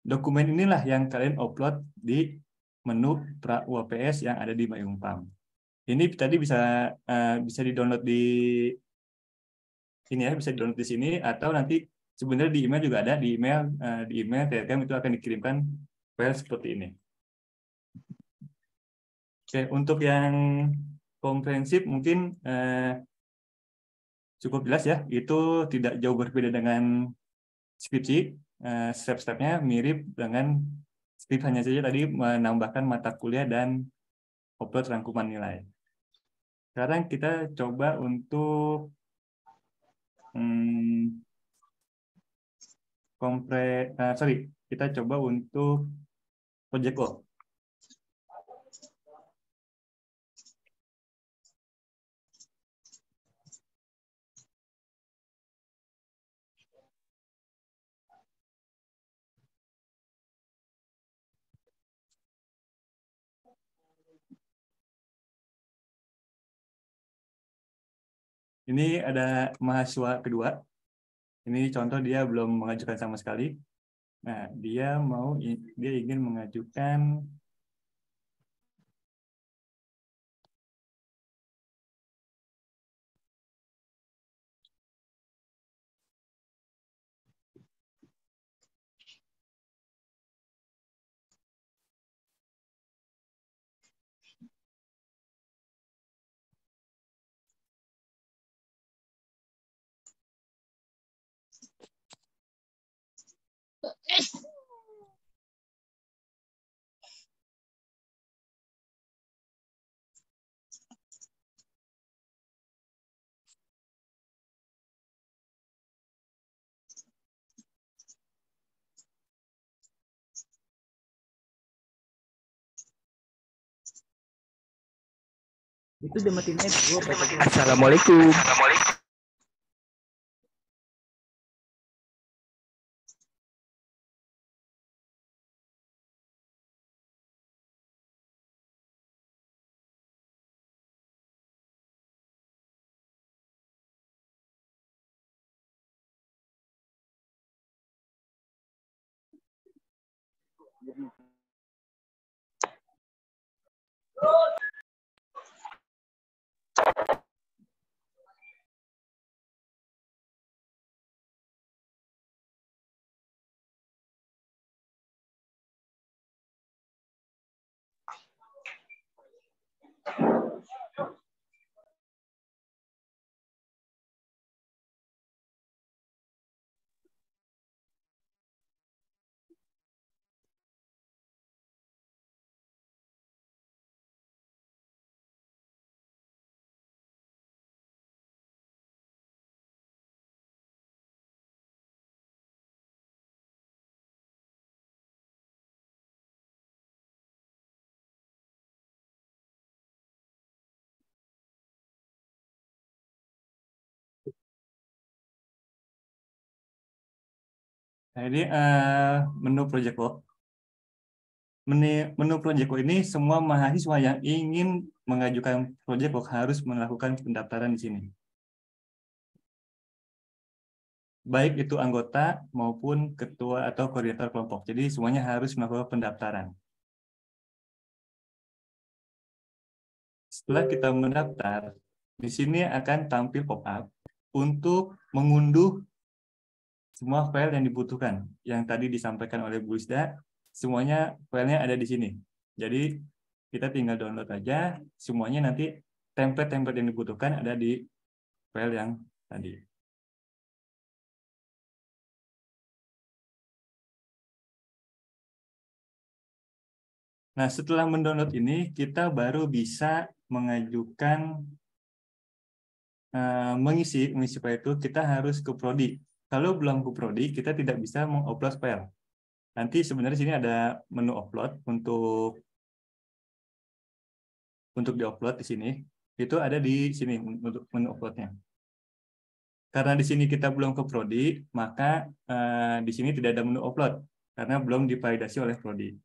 Dokumen inilah yang kalian upload di menu pra UAPS yang ada di MyUmpam. Ini tadi bisa di-download di ini ya, bisa di-download di sini, atau nanti sebenarnya di email juga ada, di email Telegram itu akan dikirimkan file seperti ini. Oke, untuk yang komprehensif mungkin cukup jelas ya, itu tidak jauh berbeda dengan skripsi. Step-stepnya mirip dengan skripsi, hanya saja tadi menambahkan mata kuliah dan upload rangkuman nilai. Sekarang kita coba untuk kita coba untuk project work. Ini ada mahasiswa kedua. Ini contoh dia belum mengajukan sama sekali. Nah, dia ingin mengajukan itu dimatiin aja. Assalamualaikum. Nah, ini menu project work. Menu project work ini semua mahasiswa yang ingin mengajukan project work harus melakukan pendaftaran di sini. Baik itu anggota maupun ketua atau koordinator kelompok. Jadi semuanya harus melakukan pendaftaran. Setelah kita mendaftar, Di sini akan tampil pop-up untuk mengunduh semua file yang dibutuhkan. Yang tadi disampaikan oleh Bu Lisda, semuanya filenya ada di sini. Jadi kita tinggal download aja, semuanya nanti template-template yang dibutuhkan ada di file yang tadi. Nah, setelah mendownload ini, kita baru bisa mengajukan, mengisi file itu, kita harus ke Prodi. Kalau belum ke Prodi, kita tidak bisa mengupload file. Nanti sebenarnya sini ada menu upload untuk diupload di sini. Itu ada di sini untuk menu uploadnya. Karena di sini kita belum ke Prodi, maka di sini tidak ada menu upload karena belum divalidasi oleh Prodi.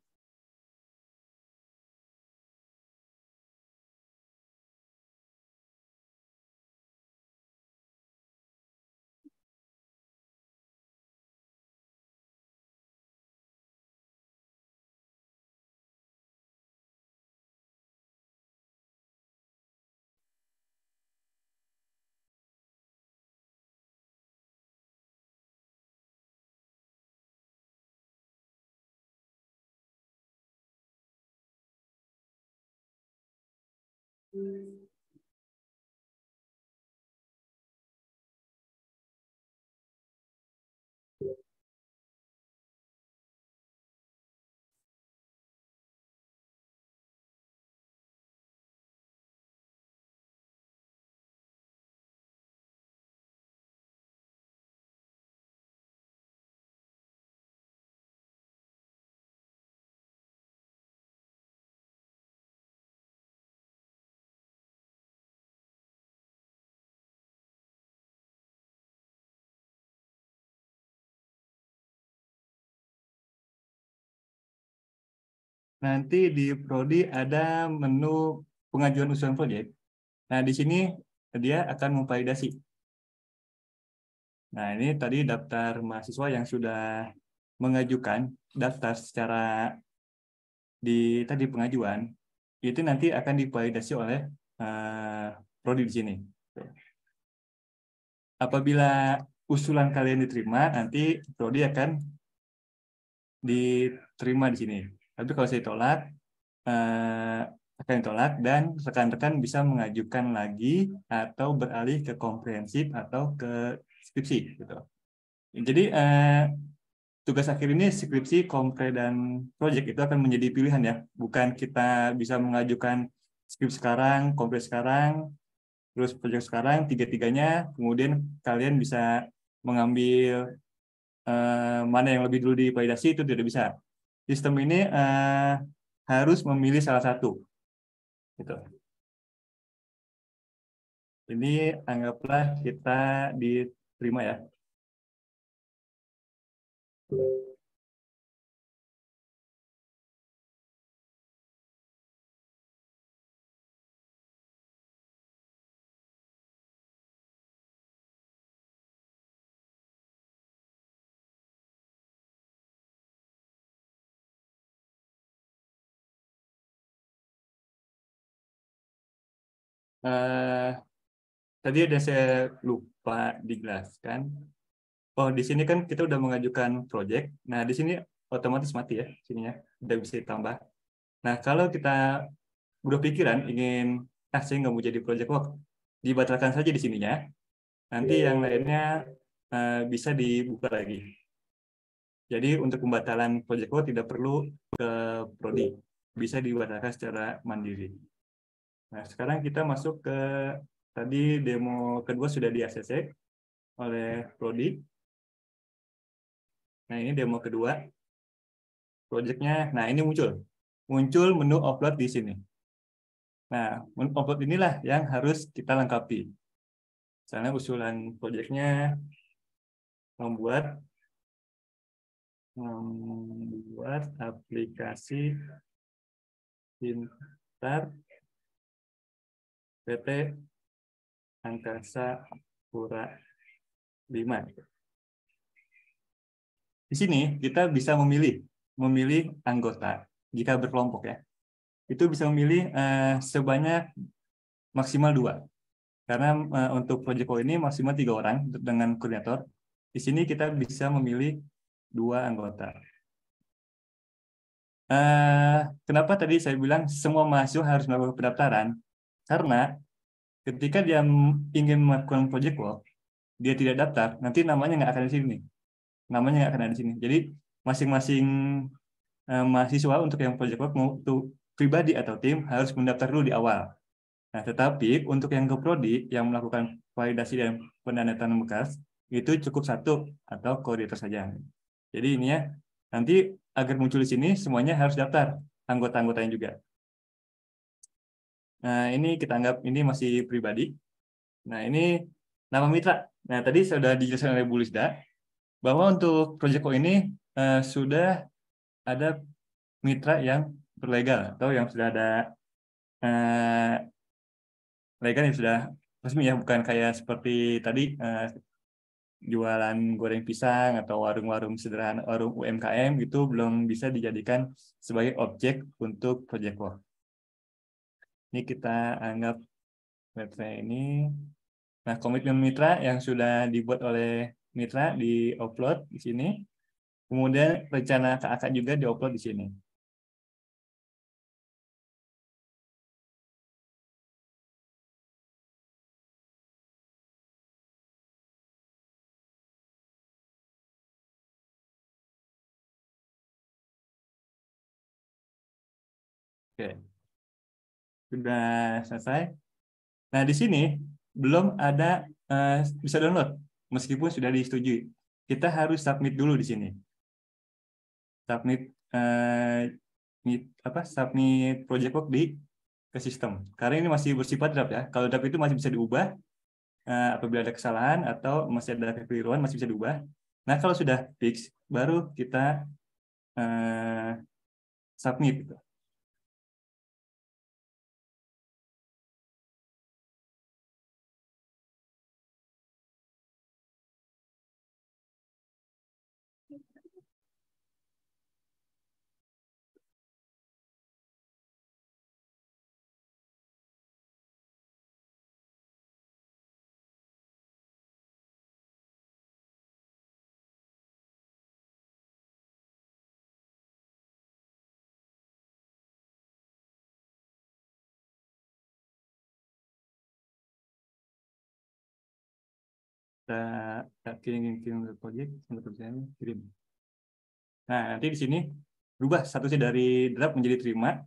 Nanti di Prodi ada menu pengajuan usulan proyek. Nah, di sini dia akan memvalidasi. Nah, ini tadi daftar mahasiswa yang sudah mengajukan daftar secara di tadi pengajuan, itu nanti akan divalidasi oleh Prodi di sini. Apabila usulan kalian diterima, nanti Prodi akan diterima di sini. Tapi kalau saya tolak, akan ditolak dan rekan-rekan bisa mengajukan lagi atau beralih ke komprehensif atau ke skripsi. Gitu. Jadi tugas akhir ini skripsi, kompre, dan proyek itu akan menjadi pilihan ya. Bukan kita bisa mengajukan skripsi sekarang, kompre sekarang, terus proyek sekarang, tiga-tiganya, kemudian kalian bisa mengambil mana yang lebih dulu divalidasi, itu tidak bisa. Sistem ini harus memilih salah satu. Gitu. Ini anggaplah kita diterima ya. Tadi ada saya lupa dijelaskan. Oh, di sini kan kita udah mengajukan project. Nah, di sini otomatis mati ya, sininya udah bisa ditambah. Nah, kalau kita udah pikiran ingin, saya nggak mau jadi project work, dibatalkan saja di sininya. Nanti yang lainnya bisa dibuka lagi. Jadi untuk pembatalan project work tidak perlu ke Prodi, bisa dibatalkan secara mandiri. Nah, sekarang kita masuk ke tadi demo kedua sudah di ACC oleh Prodi. Nah, ini demo kedua. Project-nya, nah ini muncul menu upload di sini. Nah, menu upload inilah yang harus kita lengkapi. Misalnya usulan project-nya membuat aplikasi pintar PT Angkasa Pura 5. Di sini kita bisa memilih anggota jika berkelompok ya. Itu bisa memilih sebanyak maksimal 2. Karena untuk Project Work ini maksimal 3 orang dengan koordinator. Di sini kita bisa memilih 2 anggota. Kenapa tadi saya bilang semua mahasiswa harus melakukan pendaftaran? Karena ketika dia ingin melakukan project work, dia tidak daftar, nanti namanya nggak akan di sini. Namanya nggak akan ada di sini. Jadi masing-masing mahasiswa untuk yang project work mau itu pribadi atau tim harus mendaftar dulu di awal. Nah, tetapi untuk yang ke prodi yang melakukan validasi dan pendanaan bekas itu cukup 1 atau koordinator saja. Jadi ini ya, nanti agar muncul di sini semuanya harus daftar anggota-anggotanya juga. Nah, ini kita anggap ini masih pribadi. Nah, ini nama mitra. Nah, tadi sudah dijelaskan oleh Bu Lisda bahwa untuk Project Co ini sudah ada mitra yang berlegal atau yang sudah ada legal yang sudah resmi ya, bukan kayak seperti tadi jualan goreng pisang atau warung-warung sederhana, warung UMKM gitu belum bisa dijadikan sebagai objek untuk Project Work. Ini kita anggap website ini. Nah, komitmen mitra yang sudah dibuat oleh mitra di-upload di sini. Kemudian rencana KAK juga di-upload di sini. Oke. Sudah selesai. Nah, di sini belum ada bisa download meskipun sudah disetujui. Kita harus submit dulu di sini. Submit submit project work ke sistem. Karena ini masih bersifat draft ya. Kalau draft itu masih bisa diubah apabila ada kesalahan atau masih ada kekeliruan masih bisa diubah. Nah, kalau sudah fix baru kita submit. Kita kirim ke project, kirim. Nah, nanti di sini berubah statusnya dari draft menjadi terima.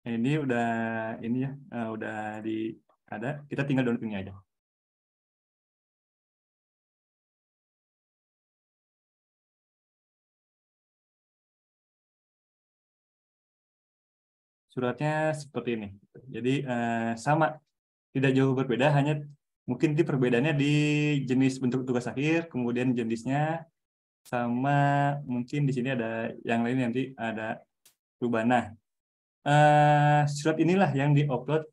Ini udah ini ya, udah ada. Kita tinggal download ini aja. Suratnya seperti ini. Jadi sama, tidak jauh berbeda, hanya mungkin di perbedaannya di jenis bentuk tugas akhir, kemudian jenisnya, sama mungkin di sini ada yang lain nanti ada perubahan. Nah, surat inilah yang diupload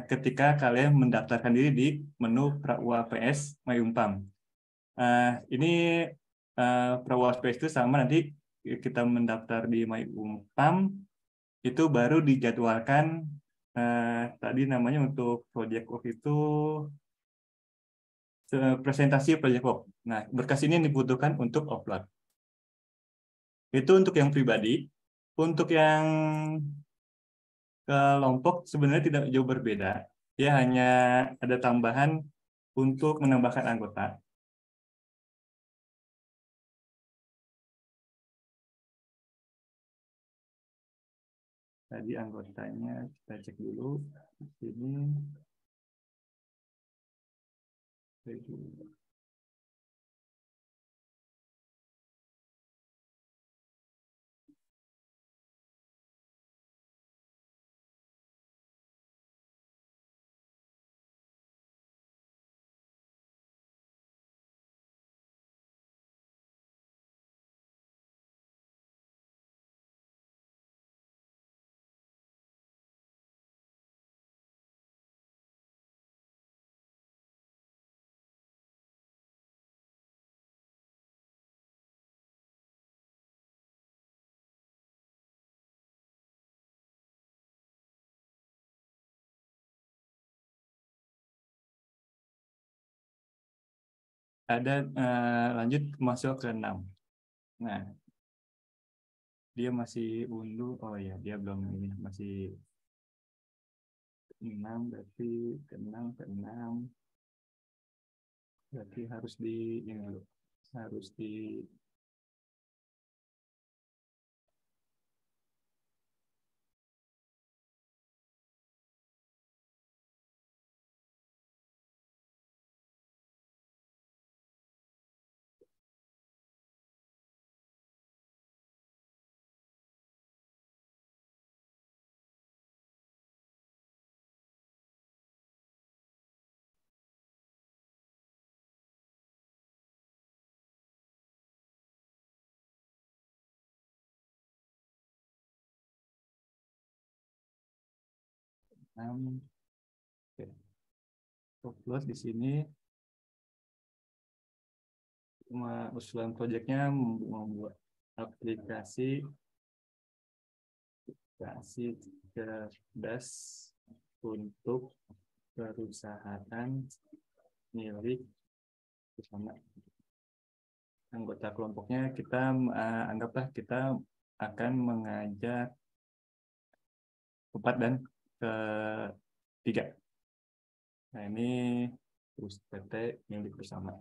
ketika kalian mendaftarkan diri di menu Prakwa PS Mayumpam. Ini Prakwa PS itu sama nanti kita mendaftar di Mayumpam itu baru dijadwalkan tadi namanya untuk project work itu presentasi project work. Nah, berkas ini dibutuhkan untuk upload. Itu untuk yang pribadi. Untuk yang kelompok sebenarnya tidak jauh berbeda. Ya hanya ada tambahan untuk menambahkan anggota. Tadi anggotanya kita cek dulu di sini. ada lanjut masuk ke 6. Nah, dia masih unduh. Oh ya, dia belum ini, masih 6, berarti ke 6 ke 6. Berarti harus di ini dulu. Harus di Oke. Upload di sini. Usulan proyeknya membuat aplikasi cerdas untuk perusahaan milik bersama. Anggota kelompoknya kita anggaplah kita akan mengajak 4 dan ke 3. Nah, ini terus PT milik bersama.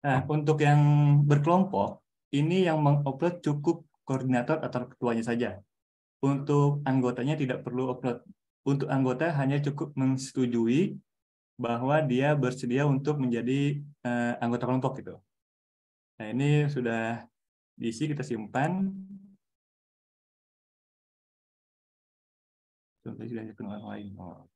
Nah, untuk yang berkelompok, ini yang mengupload cukup koordinator atau ketuanya saja. Untuk anggotanya tidak perlu upload. Untuk anggota hanya cukup menyetujui bahwa dia bersedia untuk menjadi anggota kelompok gitu. Nah, ini sudah diisi, kita simpan. Contohnya sudah dipenuhi orang lain. Oh.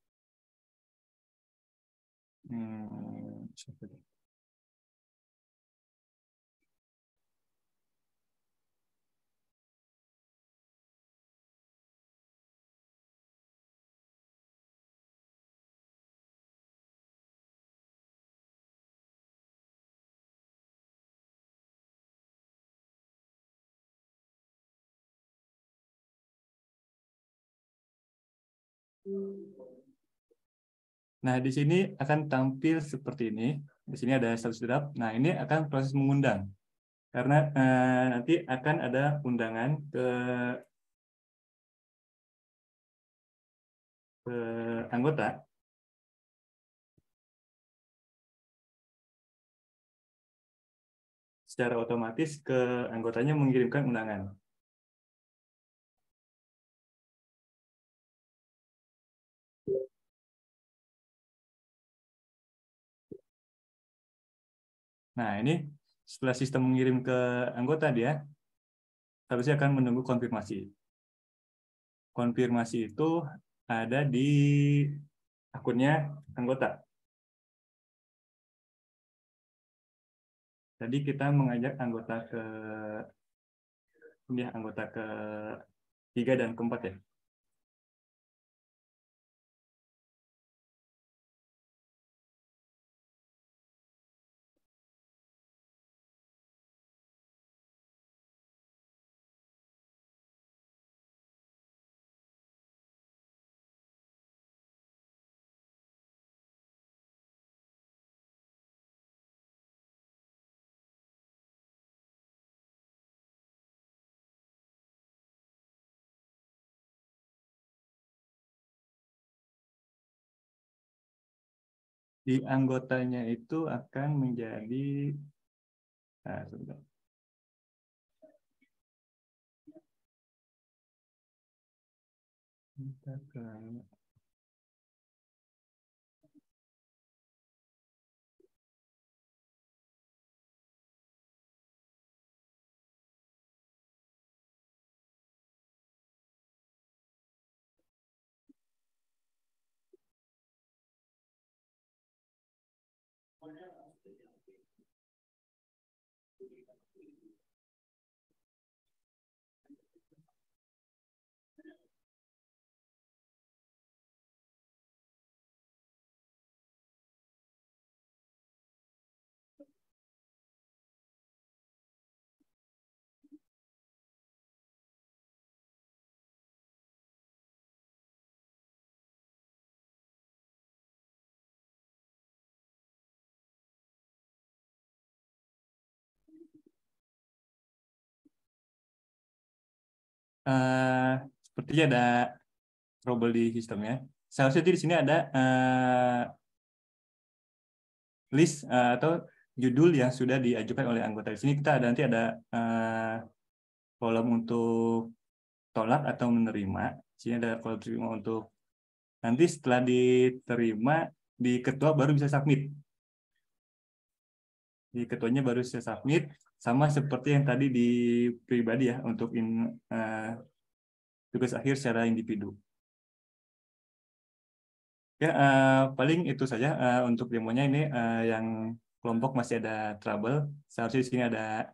Nah, di sini akan tampil seperti ini. Di sini ada status draft. Nah, ini akan proses mengundang. Karena nanti akan ada undangan ke anggota. Secara otomatis ke anggotanya mengirimkan undangan. Nah, ini setelah sistem mengirim ke anggota, dia harusnya akan menunggu konfirmasi. Konfirmasi itu ada di akunnya anggota. Jadi kita mengajak anggota ke 3 dan ke 4 ya. Di anggotanya itu akan menjadi sebentar. Kita ke sepertinya ada trouble di sistemnya. Seharusnya di sini ada list atau judul yang sudah diajukan oleh anggota. Di sini kita nanti ada kolom untuk tolak atau menerima. Di sini ada kolom terima untuk nanti setelah diterima di ketua baru bisa submit. Di ketuanya baru bisa submit, sama seperti yang tadi di pribadi ya untuk tugas akhir secara individu. Ya, paling itu saja untuk demonya ini yang kelompok masih ada trouble. Seharusnya di sini ada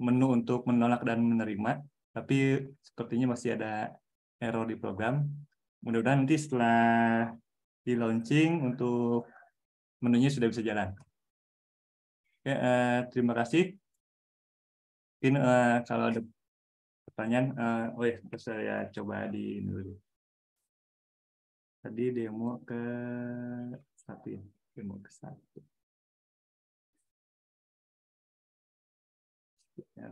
menu untuk menolak dan menerima, tapi sepertinya masih ada error di program. Mudah-mudahan nanti setelah di launching untuk menunya sudah bisa jalan. Ya, terima kasih. Mungkin kalau ada pertanyaan, saya coba di dulu. Tadi demo ke 1 ya, demo ke 1. Ya.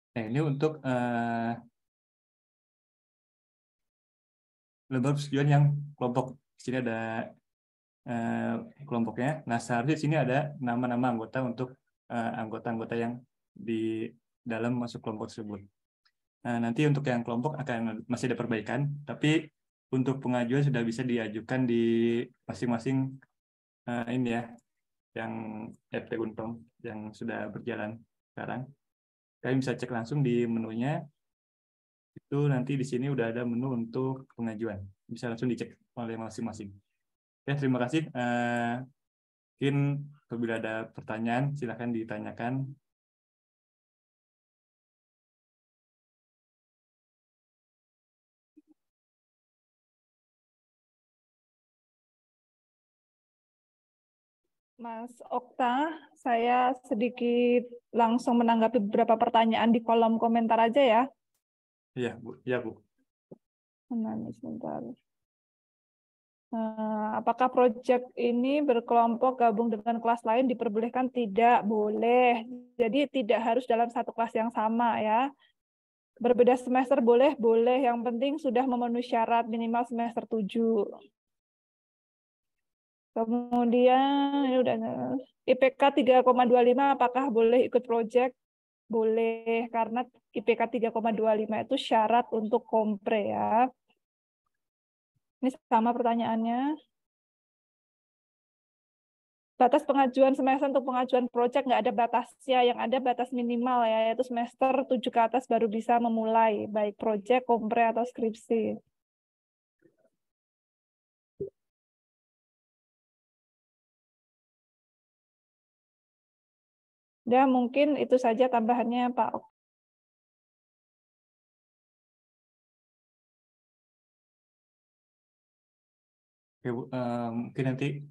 Nah, ini untuk lembar persetujuan yang kelompok. Di sini ada kelompoknya. Nah, seharusnya di sini ada nama-nama anggota untuk anggota-anggota yang di dalam masuk kelompok tersebut. Nah, nanti untuk yang kelompok akan masih ada perbaikan, tapi untuk pengajuan sudah bisa diajukan di masing-masing ini ya, yang FT Unprom yang sudah berjalan sekarang. Kalian bisa cek langsung di menunya. Itu nanti di sini udah ada menu untuk pengajuan. Bisa langsung dicek oleh masing-masing. Ya, terima kasih. Mungkin apabila ada pertanyaan, silakan ditanyakan. Mas Okta, saya sedikit langsung menanggapi beberapa pertanyaan di kolom komentar aja ya. Iya, Bu. Iya, Bu. Sebentar. Apakah proyek ini berkelompok gabung dengan kelas lain diperbolehkan? Tidak boleh. Jadi tidak harus dalam satu kelas yang sama ya. Berbeda semester boleh, boleh. Yang penting sudah memenuhi syarat minimal semester 7. Kemudian ini udah IPK 3,25 apakah boleh ikut proyek? Boleh, karena IPK 3,25 itu syarat untuk kompre ya. Ini sama pertanyaannya. Batas pengajuan semester untuk pengajuan proyek nggak ada batasnya, yang ada batas minimal ya, yaitu semester 7 ke atas baru bisa memulai, baik proyek, kompre, atau skripsi. Dan mungkin itu saja tambahannya Pak. Oke, Bu. Mungkin nanti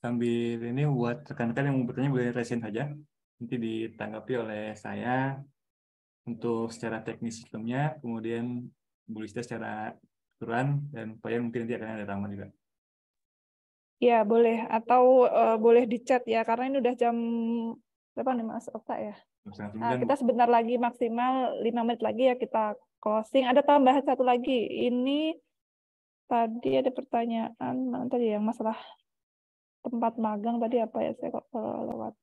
sambil ini buat rekan-rekan yang mau bertanya boleh resen saja. Nanti ditanggapi oleh saya untuk secara teknis sistemnya, kemudian Bu Lista secara aturan, dan Pak Yan mungkin nanti akan ada Rama juga. Ya, boleh. Atau boleh di chat ya, karena ini udah jam berapa nih Mas Okta ya? Nah, kita sebentar lagi maksimal 5 menit lagi ya kita closing. Ada tambahan satu lagi. Ini tadi ada pertanyaan, mana tadi yang masalah tempat magang tadi apa ya? Saya kok lewat.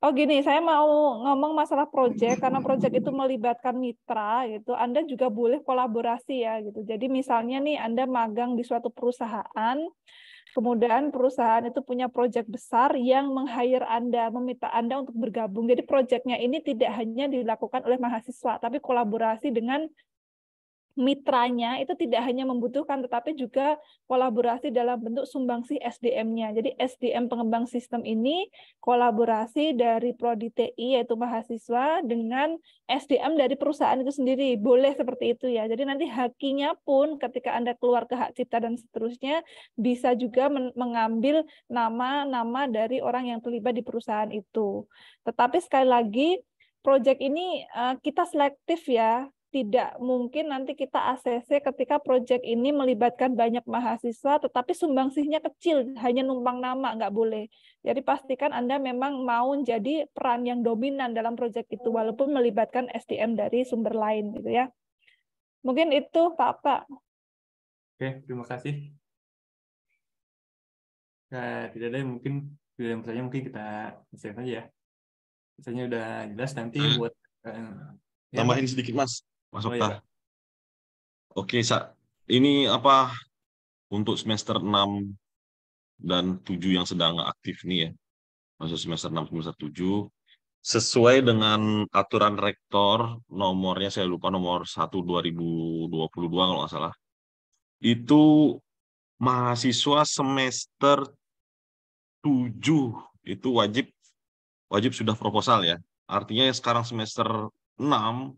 Oh gini, saya mau ngomong masalah proyek karena proyek itu melibatkan mitra gitu. Anda juga boleh kolaborasi ya gitu. Jadi misalnya nih Anda magang di suatu perusahaan, kemudian perusahaan itu punya proyek besar yang meng-hire Anda, meminta Anda untuk bergabung. Jadi proyeknya ini tidak hanya dilakukan oleh mahasiswa, tapi kolaborasi dengan mitranya itu tidak hanya membutuhkan, tetapi juga kolaborasi dalam bentuk sumbangsih SDM-nya. Jadi SDM pengembang sistem ini kolaborasi dari Prodi TI, yaitu mahasiswa, dengan SDM dari perusahaan itu sendiri. Boleh seperti itu ya. Jadi nanti hakinya pun ketika Anda keluar ke hak cipta dan seterusnya, bisa juga mengambil nama-nama dari orang yang terlibat di perusahaan itu. Tetapi sekali lagi, proyek ini kita selektif ya. Tidak mungkin nanti kita ACC ketika proyek ini melibatkan banyak mahasiswa, tetapi sumbangsihnya kecil, hanya numpang nama, nggak boleh. Jadi pastikan Anda memang mau jadi peran yang dominan dalam proyek itu, walaupun melibatkan SDM dari sumber lain, gitu ya. Mungkin itu, Pak. Oke, terima kasih. Nah, tidak ada yang mungkin pertanyaan mungkin kita selesai saja ya. Misalnya udah jelas nanti buat tambahin sedikit Mas. Mas Oh, Okta. iya. Oke, ini apa untuk semester 6 dan 7 yang sedang aktif nih ya. Masuk semester 6 semester 7 sesuai dengan aturan rektor nomornya saya lupa nomor 1 2022 kalau nggak salah. Itu mahasiswa semester 7 itu wajib sudah proposal ya. Artinya yang sekarang semester 6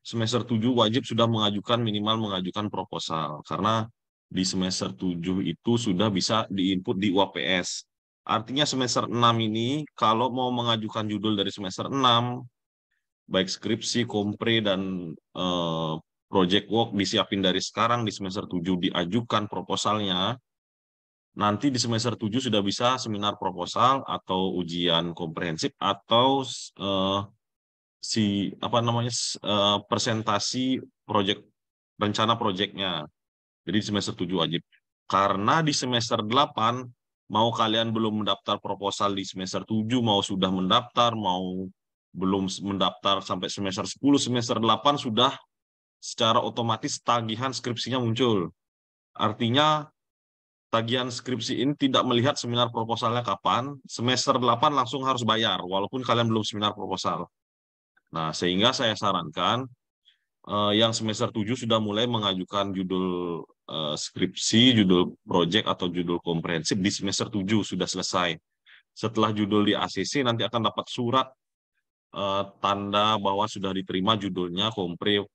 semester 7 wajib sudah minimal mengajukan proposal karena di semester 7 itu sudah bisa diinput di UAPS. Artinya semester 6 ini kalau mau mengajukan judul dari semester 6 baik skripsi, kompre dan project work disiapin dari sekarang di semester 7 diajukan proposalnya. Nanti di semester 7 sudah bisa seminar proposal atau ujian komprehensif atau presentasi rencana proyeknya. Jadi semester 7 wajib. Karena di semester 8 mau kalian belum mendaftar proposal di semester 7, mau sudah mendaftar, mau belum mendaftar sampai semester 10, semester 8 sudah secara otomatis tagihan skripsinya muncul. Artinya tagihan skripsi ini tidak melihat seminar proposalnya kapan, semester 8 langsung harus bayar walaupun kalian belum seminar proposal. Nah, sehingga saya sarankan yang semester 7 sudah mulai mengajukan judul skripsi, judul project atau judul komprehensif di semester 7 sudah selesai. Setelah judul di ACC nanti akan dapat surat tanda bahwa sudah diterima judulnya kompre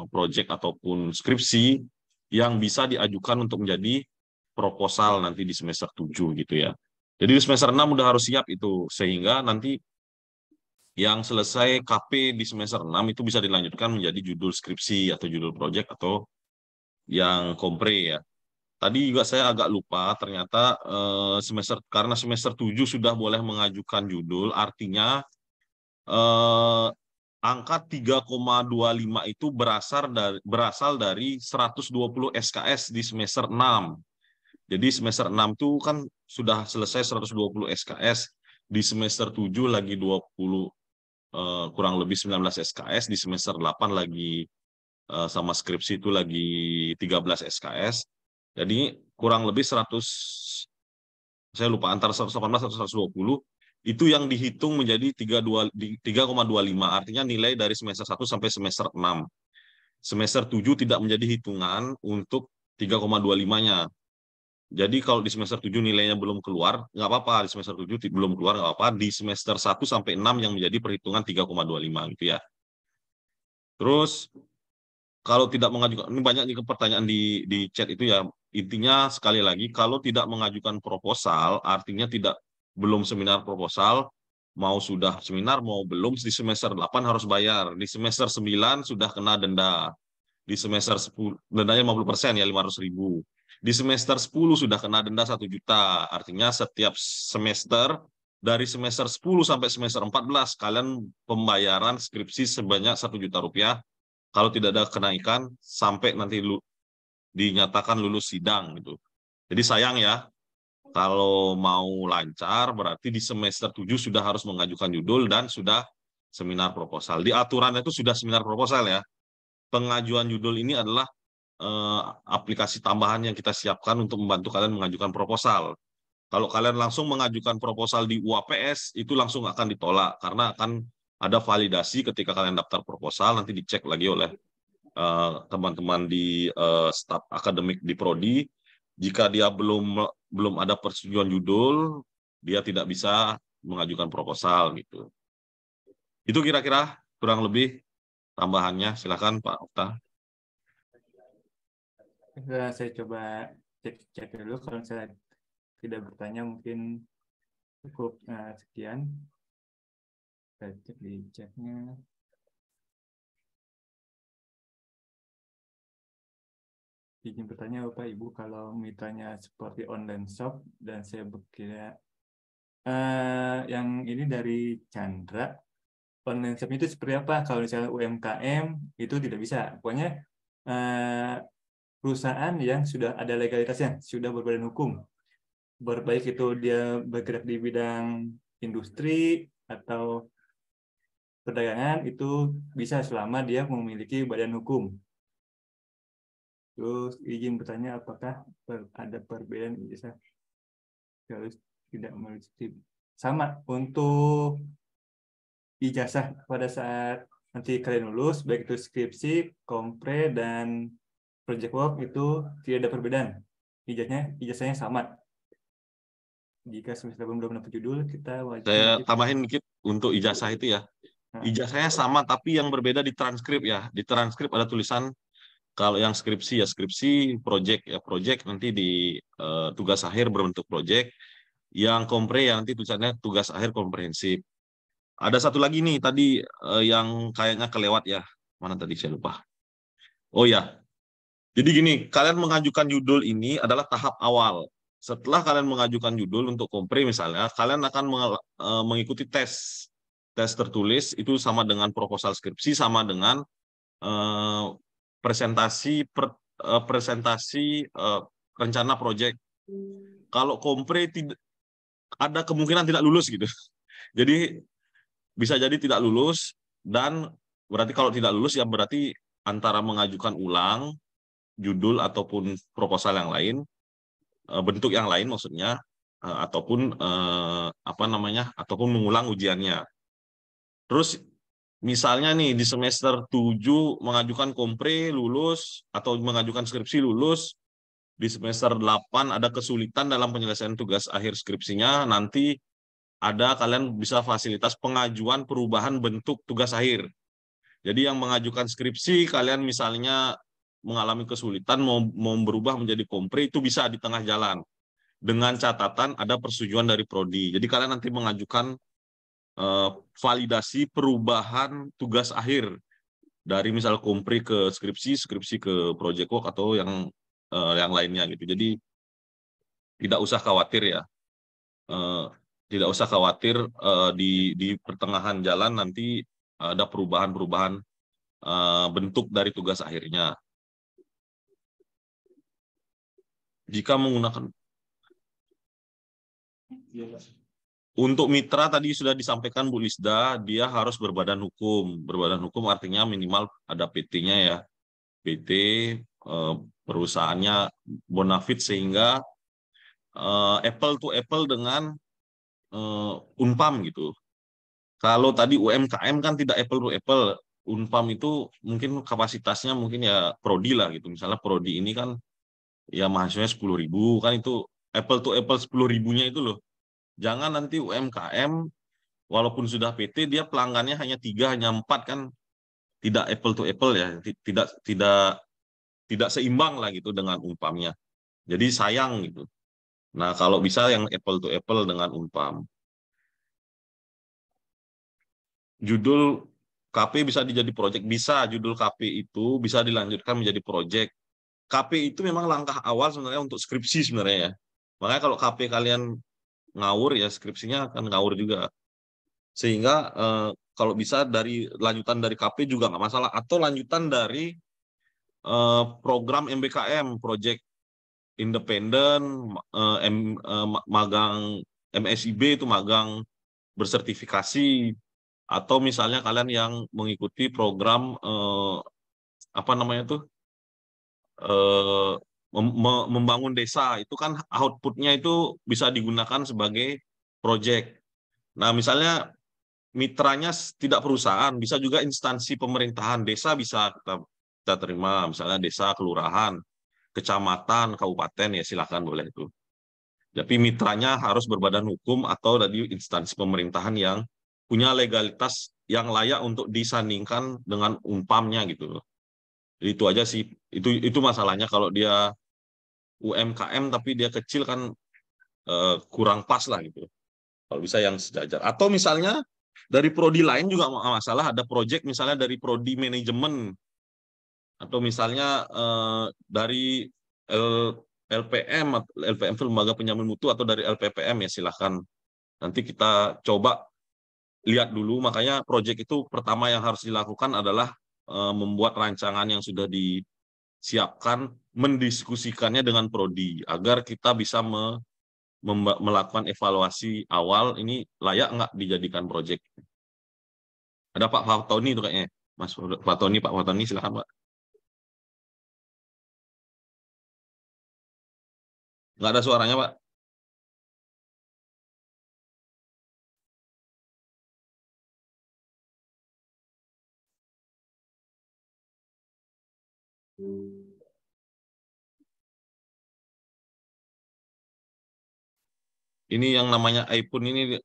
project ataupun skripsi yang bisa diajukan untuk menjadi proposal nanti di semester 7 gitu ya. Jadi di semester 6 udah harus siap itu sehingga nanti yang selesai KP di semester 6 itu bisa dilanjutkan menjadi judul skripsi atau judul project atau yang kompre ya. Tadi juga saya agak lupa ternyata karena semester 7 sudah boleh mengajukan judul, artinya angka 3,25 itu berasal dari 120 SKS di semester 6. Jadi semester 6 itu kan sudah selesai 120 SKS, di semester 7 lagi 20 kurang lebih 19 SKS, di semester 8 lagi sama skripsi itu lagi 13 SKS. Jadi kurang lebih 100, saya lupa antara 118 atau 120, itu yang dihitung menjadi 3,25, artinya nilai dari semester 1 sampai semester 6. Semester 7 tidak menjadi hitungan untuk 3,25-nya. Jadi kalau di semester 7 nilainya belum keluar, nggak apa-apa. Di semester 7 belum keluar, nggak apa-apa. Di semester 1 sampai 6 yang menjadi perhitungan 3,25 gitu ya. Terus, kalau tidak mengajukan, ini banyak juga pertanyaan di chat itu ya. Intinya sekali lagi, kalau tidak mengajukan proposal, artinya belum seminar proposal, mau sudah seminar, mau belum, di semester 8 harus bayar. Di semester 9 sudah kena denda. Di semester 10, dendanya 50% ya, 500.000. Di semester 10 sudah kena denda 1 juta. Artinya setiap semester, dari semester 10 sampai semester 14, kalian pembayaran skripsi sebanyak 1 juta rupiah. Kalau tidak ada kenaikan, sampai nanti dinyatakan lulus sidang. Gitu. Jadi sayang ya, Kalau mau lancar berarti di semester 7 sudah harus mengajukan judul dan sudah seminar proposal. Di aturan itu sudah seminar proposal ya. Pengajuan judul ini adalah aplikasi tambahan yang kita siapkan untuk membantu kalian mengajukan proposal. Kalau kalian langsung mengajukan proposal di UAPS, itu langsung akan ditolak karena akan ada validasi ketika kalian daftar proposal, nanti dicek lagi oleh teman-teman di staf akademik di Prodi. Jika dia belum ada persetujuan judul, dia tidak bisa mengajukan proposal gitu. Itu kira-kira kurang lebih tambahannya. Silakan Pak Okta. Saya coba cek dulu, kalau saya tidak bertanya mungkin cukup sekian. Saya cek di chatnya. Izin bertanya Bapak Ibu, kalau mitranya seperti online shop dan saya berkira yang ini dari Chandra, online shop itu seperti apa? Kalau misalnya UMKM itu tidak bisa. Pokoknya perusahaan yang sudah ada legalitasnya, sudah berbadan hukum. Baik itu dia bergerak di bidang industri atau perdagangan, itu bisa selama dia memiliki badan hukum. Terus izin bertanya apakah ada perbedaan ijazah? Harus tidak memiliki sama untuk ijazah pada saat nanti kalian lulus, baik itu skripsi, kompre dan project work, itu tidak ada perbedaan. Ijazahnya sama. Jika semester belum dapat judul, kita wajib. Saya tambahin dikit untuk ijazah itu ya. Ijazahnya sama tapi yang berbeda di transkrip ya. Di transkrip ada tulisan. Kalau yang skripsi ya skripsi, project ya project, nanti di tugas akhir berbentuk project. Yang kompre ya nanti tulisannya tugas akhir komprehensif. Ada satu lagi nih tadi yang kayaknya kelewat ya. Mana tadi saya lupa. Oh ya. Jadi gini, kalian mengajukan judul ini adalah tahap awal. Setelah kalian mengajukan judul untuk kompre misalnya, kalian akan mengikuti tes. Tes tertulis itu sama dengan proposal skripsi, sama dengan presentasi rencana proyek. Kalau kompre ada kemungkinan tidak lulus gitu. Jadi bisa jadi tidak lulus, dan berarti kalau tidak lulus ya berarti antara mengajukan ulang judul ataupun proposal yang lain, bentuk yang lain maksudnya, ataupun ataupun mengulang ujiannya. Terus misalnya nih di semester 7 mengajukan kompre lulus atau mengajukan skripsi lulus, di semester 8 ada kesulitan dalam penyelesaian tugas akhir skripsinya, nanti kalian bisa fasilitas pengajuan perubahan bentuk tugas akhir. Jadi yang mengajukan skripsi kalian misalnya mengalami kesulitan mau berubah menjadi kompre, itu bisa di tengah jalan. Dengan catatan ada persetujuan dari Prodi. Jadi kalian nanti mengajukan validasi perubahan tugas akhir dari misal kompre ke skripsi, skripsi ke project work atau yang lainnya gitu. Jadi tidak usah khawatir ya, tidak usah khawatir di pertengahan jalan nanti ada perubahan-perubahan bentuk dari tugas akhirnya. Jika menggunakan untuk mitra tadi sudah disampaikan Bu Lisda, dia harus berbadan hukum. Berbadan hukum artinya minimal ada PT-nya ya. PT, perusahaannya bonafit sehingga apple to apple dengan Unpam gitu. Kalau tadi UMKM kan tidak apple to apple. Unpam itu mungkin kapasitasnya mungkin ya Prodi lah gitu. Misalnya Prodi ini kan ya mahasiswanya 10.000, kan itu apple to apple 10.000-nya itu loh. Jangan nanti UMKM walaupun sudah PT dia pelanggannya hanya 3, hanya 4, kan tidak apple to apple ya, tidak seimbang lah gitu dengan Unpamnya. Jadi sayang gitu. Nah, kalau bisa yang apple to apple dengan Unpam. Judul KP bisa dijadi project, bisa judul KP itu bisa dilanjutkan menjadi project. KP itu memang langkah awal sebenarnya untuk skripsi sebenarnya ya. Makanya kalau KP kalian ngawur ya skripsinya akan ngawur juga. Sehingga kalau bisa dari lanjutan dari KP juga nggak masalah, atau lanjutan dari program MBKM project independen, magang MSIB itu magang bersertifikasi, atau misalnya kalian yang mengikuti program apa namanya tuh membangun desa, itu kan outputnya itu bisa digunakan sebagai project. Nah, misalnya mitranya tidak perusahaan, bisa juga instansi pemerintahan desa, bisa kita terima, misalnya desa, kelurahan, kecamatan, kabupaten, ya silakan boleh itu. Tapi mitranya harus berbadan hukum atau dari instansi pemerintahan yang punya legalitas yang layak untuk disandingkan dengan umpamnya gitu loh. Jadi itu aja sih. Itu masalahnya kalau dia UMKM tapi dia kecil kan kurang pas lah gitu. Kalau bisa yang sejajar. Atau misalnya dari prodi lain juga masalah, ada project misalnya dari prodi manajemen, atau misalnya dari LPM itu lembaga penjamin mutu, atau dari LPPM, ya silahkan. Nanti kita coba lihat dulu. Makanya project itu pertama yang harus dilakukan adalah membuat rancangan yang sudah disiapkan, mendiskusikannya dengan prodi agar kita bisa melakukan evaluasi awal, ini layak nggak dijadikan project. Ada Pak Fatoni itu kayaknya. Mas Fatoni, Pak Fatoni, silakan Pak. Nggak ada suaranya, Pak. Ini yang namanya iPhone ini,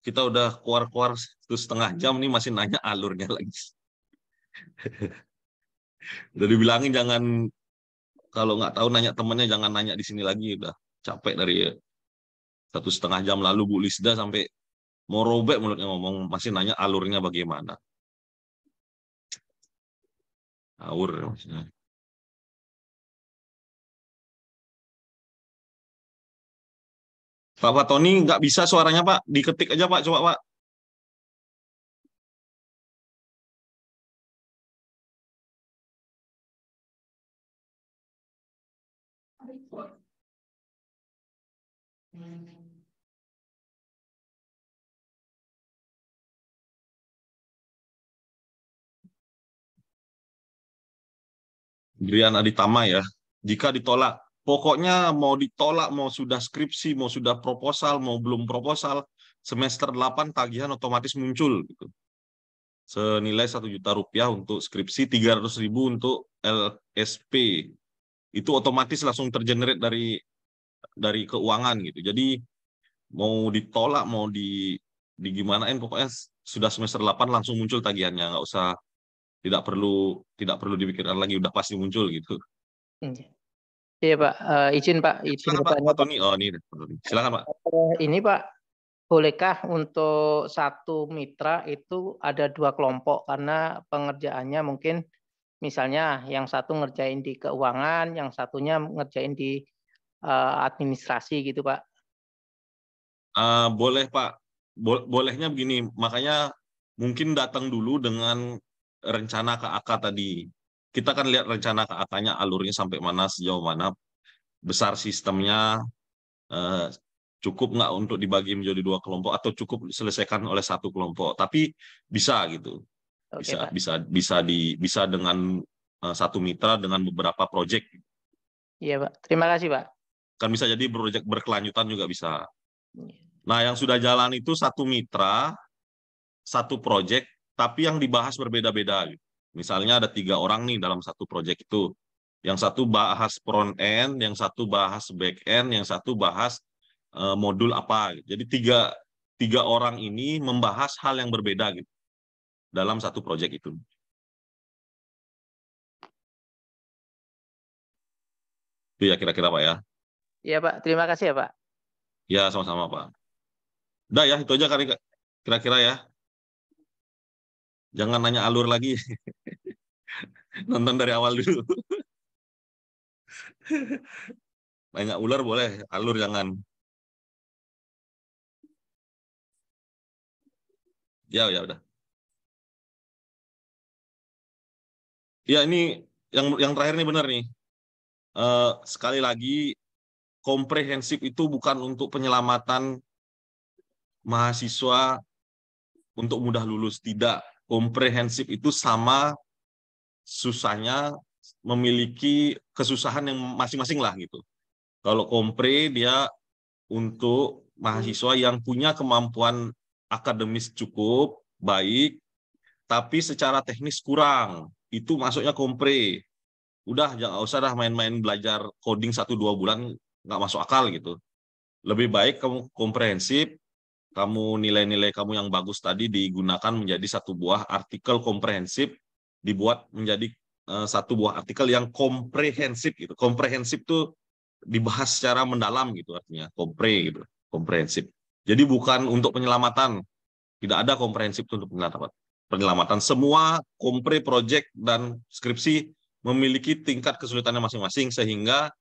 kita udah keluar-keluar 1,5 jam nih masih nanya alurnya lagi. Udah dibilangin jangan, kalau nggak tahu nanya temennya, jangan nanya di sini lagi. Udah capek dari 1,5 jam lalu Bu Lisda sampai mau robek mulutnya ngomong, masih nanya alurnya bagaimana. Awur maksudnya. Pak Fatoni nggak bisa suaranya Pak, diketik aja Pak, coba Pak. Brian Aditama ya. Jika ditolak, pokoknya mau ditolak, mau sudah skripsi, mau sudah proposal, mau belum proposal, semester 8 tagihan otomatis muncul gitu. Senilai 1 juta rupiah untuk skripsi, 300.000 untuk LSP. Itu otomatis langsung tergenerate dari keuangan gitu. Jadi mau ditolak, mau digimanain, pokoknya sudah semester 8 langsung muncul tagihannya, nggak usah, tidak perlu dipikirkan lagi, udah pasti muncul gitu. Iya Pak, izin Pak, izin Silakan Pak bertanya Pak. Tony. Oh ini, silakan Pak. Ini Pak, bolehkah untuk satu mitra itu ada 2 kelompok karena pengerjaannya mungkin misalnya yang satu ngerjain di keuangan, yang satunya ngerjain di administrasi gitu Pak? Boleh Pak, bolehnya begini, makanya mungkin datang dulu dengan rencana KAK tadi. Kita kan lihat rencana KAK-nya alurnya sampai mana, sejauh mana, besar sistemnya, cukup nggak untuk dibagi menjadi 2 kelompok, atau cukup diselesaikan oleh 1 kelompok. Tapi bisa gitu, Oke, Pak. bisa dengan 1 mitra dengan beberapa proyek. Iya Pak, terima kasih Pak. Kan bisa jadi proyek berkelanjutan juga bisa. Nah, yang sudah jalan itu 1 mitra, 1 proyek, tapi yang dibahas berbeda-beda. Misalnya ada 3 orang nih dalam 1 proyek itu. Yang satu bahas front end, yang satu bahas back end, yang satu bahas modul apa. Jadi tiga orang ini membahas hal yang berbeda gitu dalam 1 proyek itu. Itu ya kira-kira Pak ya. Iya Pak, terima kasih ya Pak. Ya sama-sama Pak. Udah ya, itu aja kira-kira ya. Jangan nanya alur lagi. Nonton dari awal dulu. Nanya ular boleh, alur jangan. Ya udah. Ya ini yang terakhir nih benar nih. sekali lagi, komprehensif itu bukan untuk penyelamatan mahasiswa untuk mudah lulus. Tidak. Komprehensif itu sama susahnya memiliki kesusahan yang masing-masing lah gitu. Kalau kompre dia untuk mahasiswa yang punya kemampuan akademis cukup baik, tapi secara teknis kurang. Itu masuknya kompre. Udah, jangan usah dah main-main belajar coding 1-2 bulan, nggak masuk akal gitu. Lebih baik kamu komprehensif, kamu nilai-nilai kamu yang bagus tadi digunakan menjadi satu buah artikel komprehensif, dibuat menjadi satu buah artikel yang komprehensif gitu. Komprehensif tuh dibahas secara mendalam gitu artinya, kompre gitu, komprehensif. Jadi bukan untuk penyelamatan. Tidak ada komprehensif untuk penyelamatan. Semua kompre, project dan skripsi memiliki tingkat kesulitannya masing-masing sehingga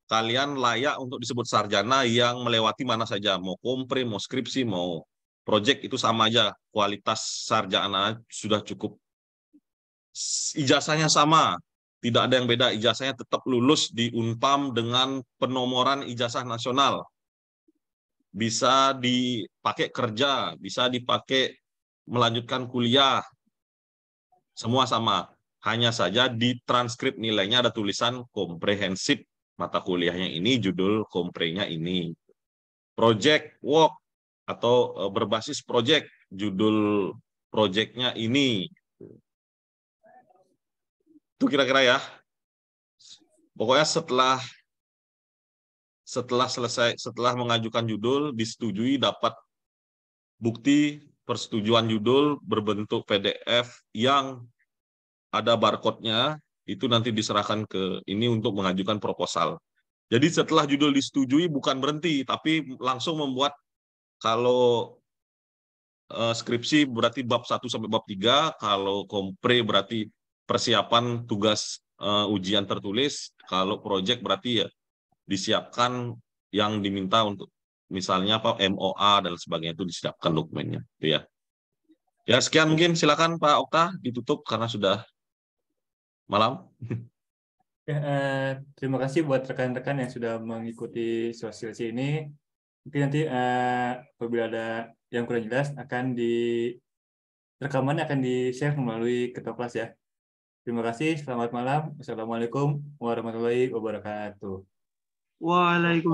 kalian layak untuk disebut sarjana yang melewati mana saja, mau kompre, mau skripsi, mau project, itu sama aja. Kualitas sarjana sudah cukup. Ijazahnya sama, tidak ada yang beda. Ijazahnya tetap lulus di Unpam dengan penomoran ijazah nasional. Bisa dipakai kerja, bisa dipakai melanjutkan kuliah. Semua sama. Hanya saja di transkrip nilainya ada tulisan komprehensif. Mata kuliahnya ini, judul komprenya ini. Project work atau berbasis project, judul projectnya ini. Itu kira-kira ya. Pokoknya setelah mengajukan judul, disetujui, dapat bukti persetujuan judul berbentuk PDF yang ada barcode-nya, itu nanti diserahkan ke ini untuk mengajukan proposal. Jadi setelah judul disetujui bukan berhenti, tapi langsung membuat, kalau skripsi berarti bab 1 sampai bab 3, kalau kompre berarti persiapan tugas ujian tertulis, kalau project berarti ya disiapkan yang diminta untuk misalnya apa MOA dan sebagainya, itu disiapkan dokumennya itu ya. Ya sekian mungkin, silakan Pak Okta ditutup karena sudah malam. Ya, terima kasih buat rekan-rekan yang sudah mengikuti sosialisasi ini. Mungkin nanti apabila ada yang kurang jelas rekamannya akan di-share melalui ketua kelas ya. Terima kasih, selamat malam. Wassalamualaikum warahmatullahi wabarakatuh. Waalaikumsalam.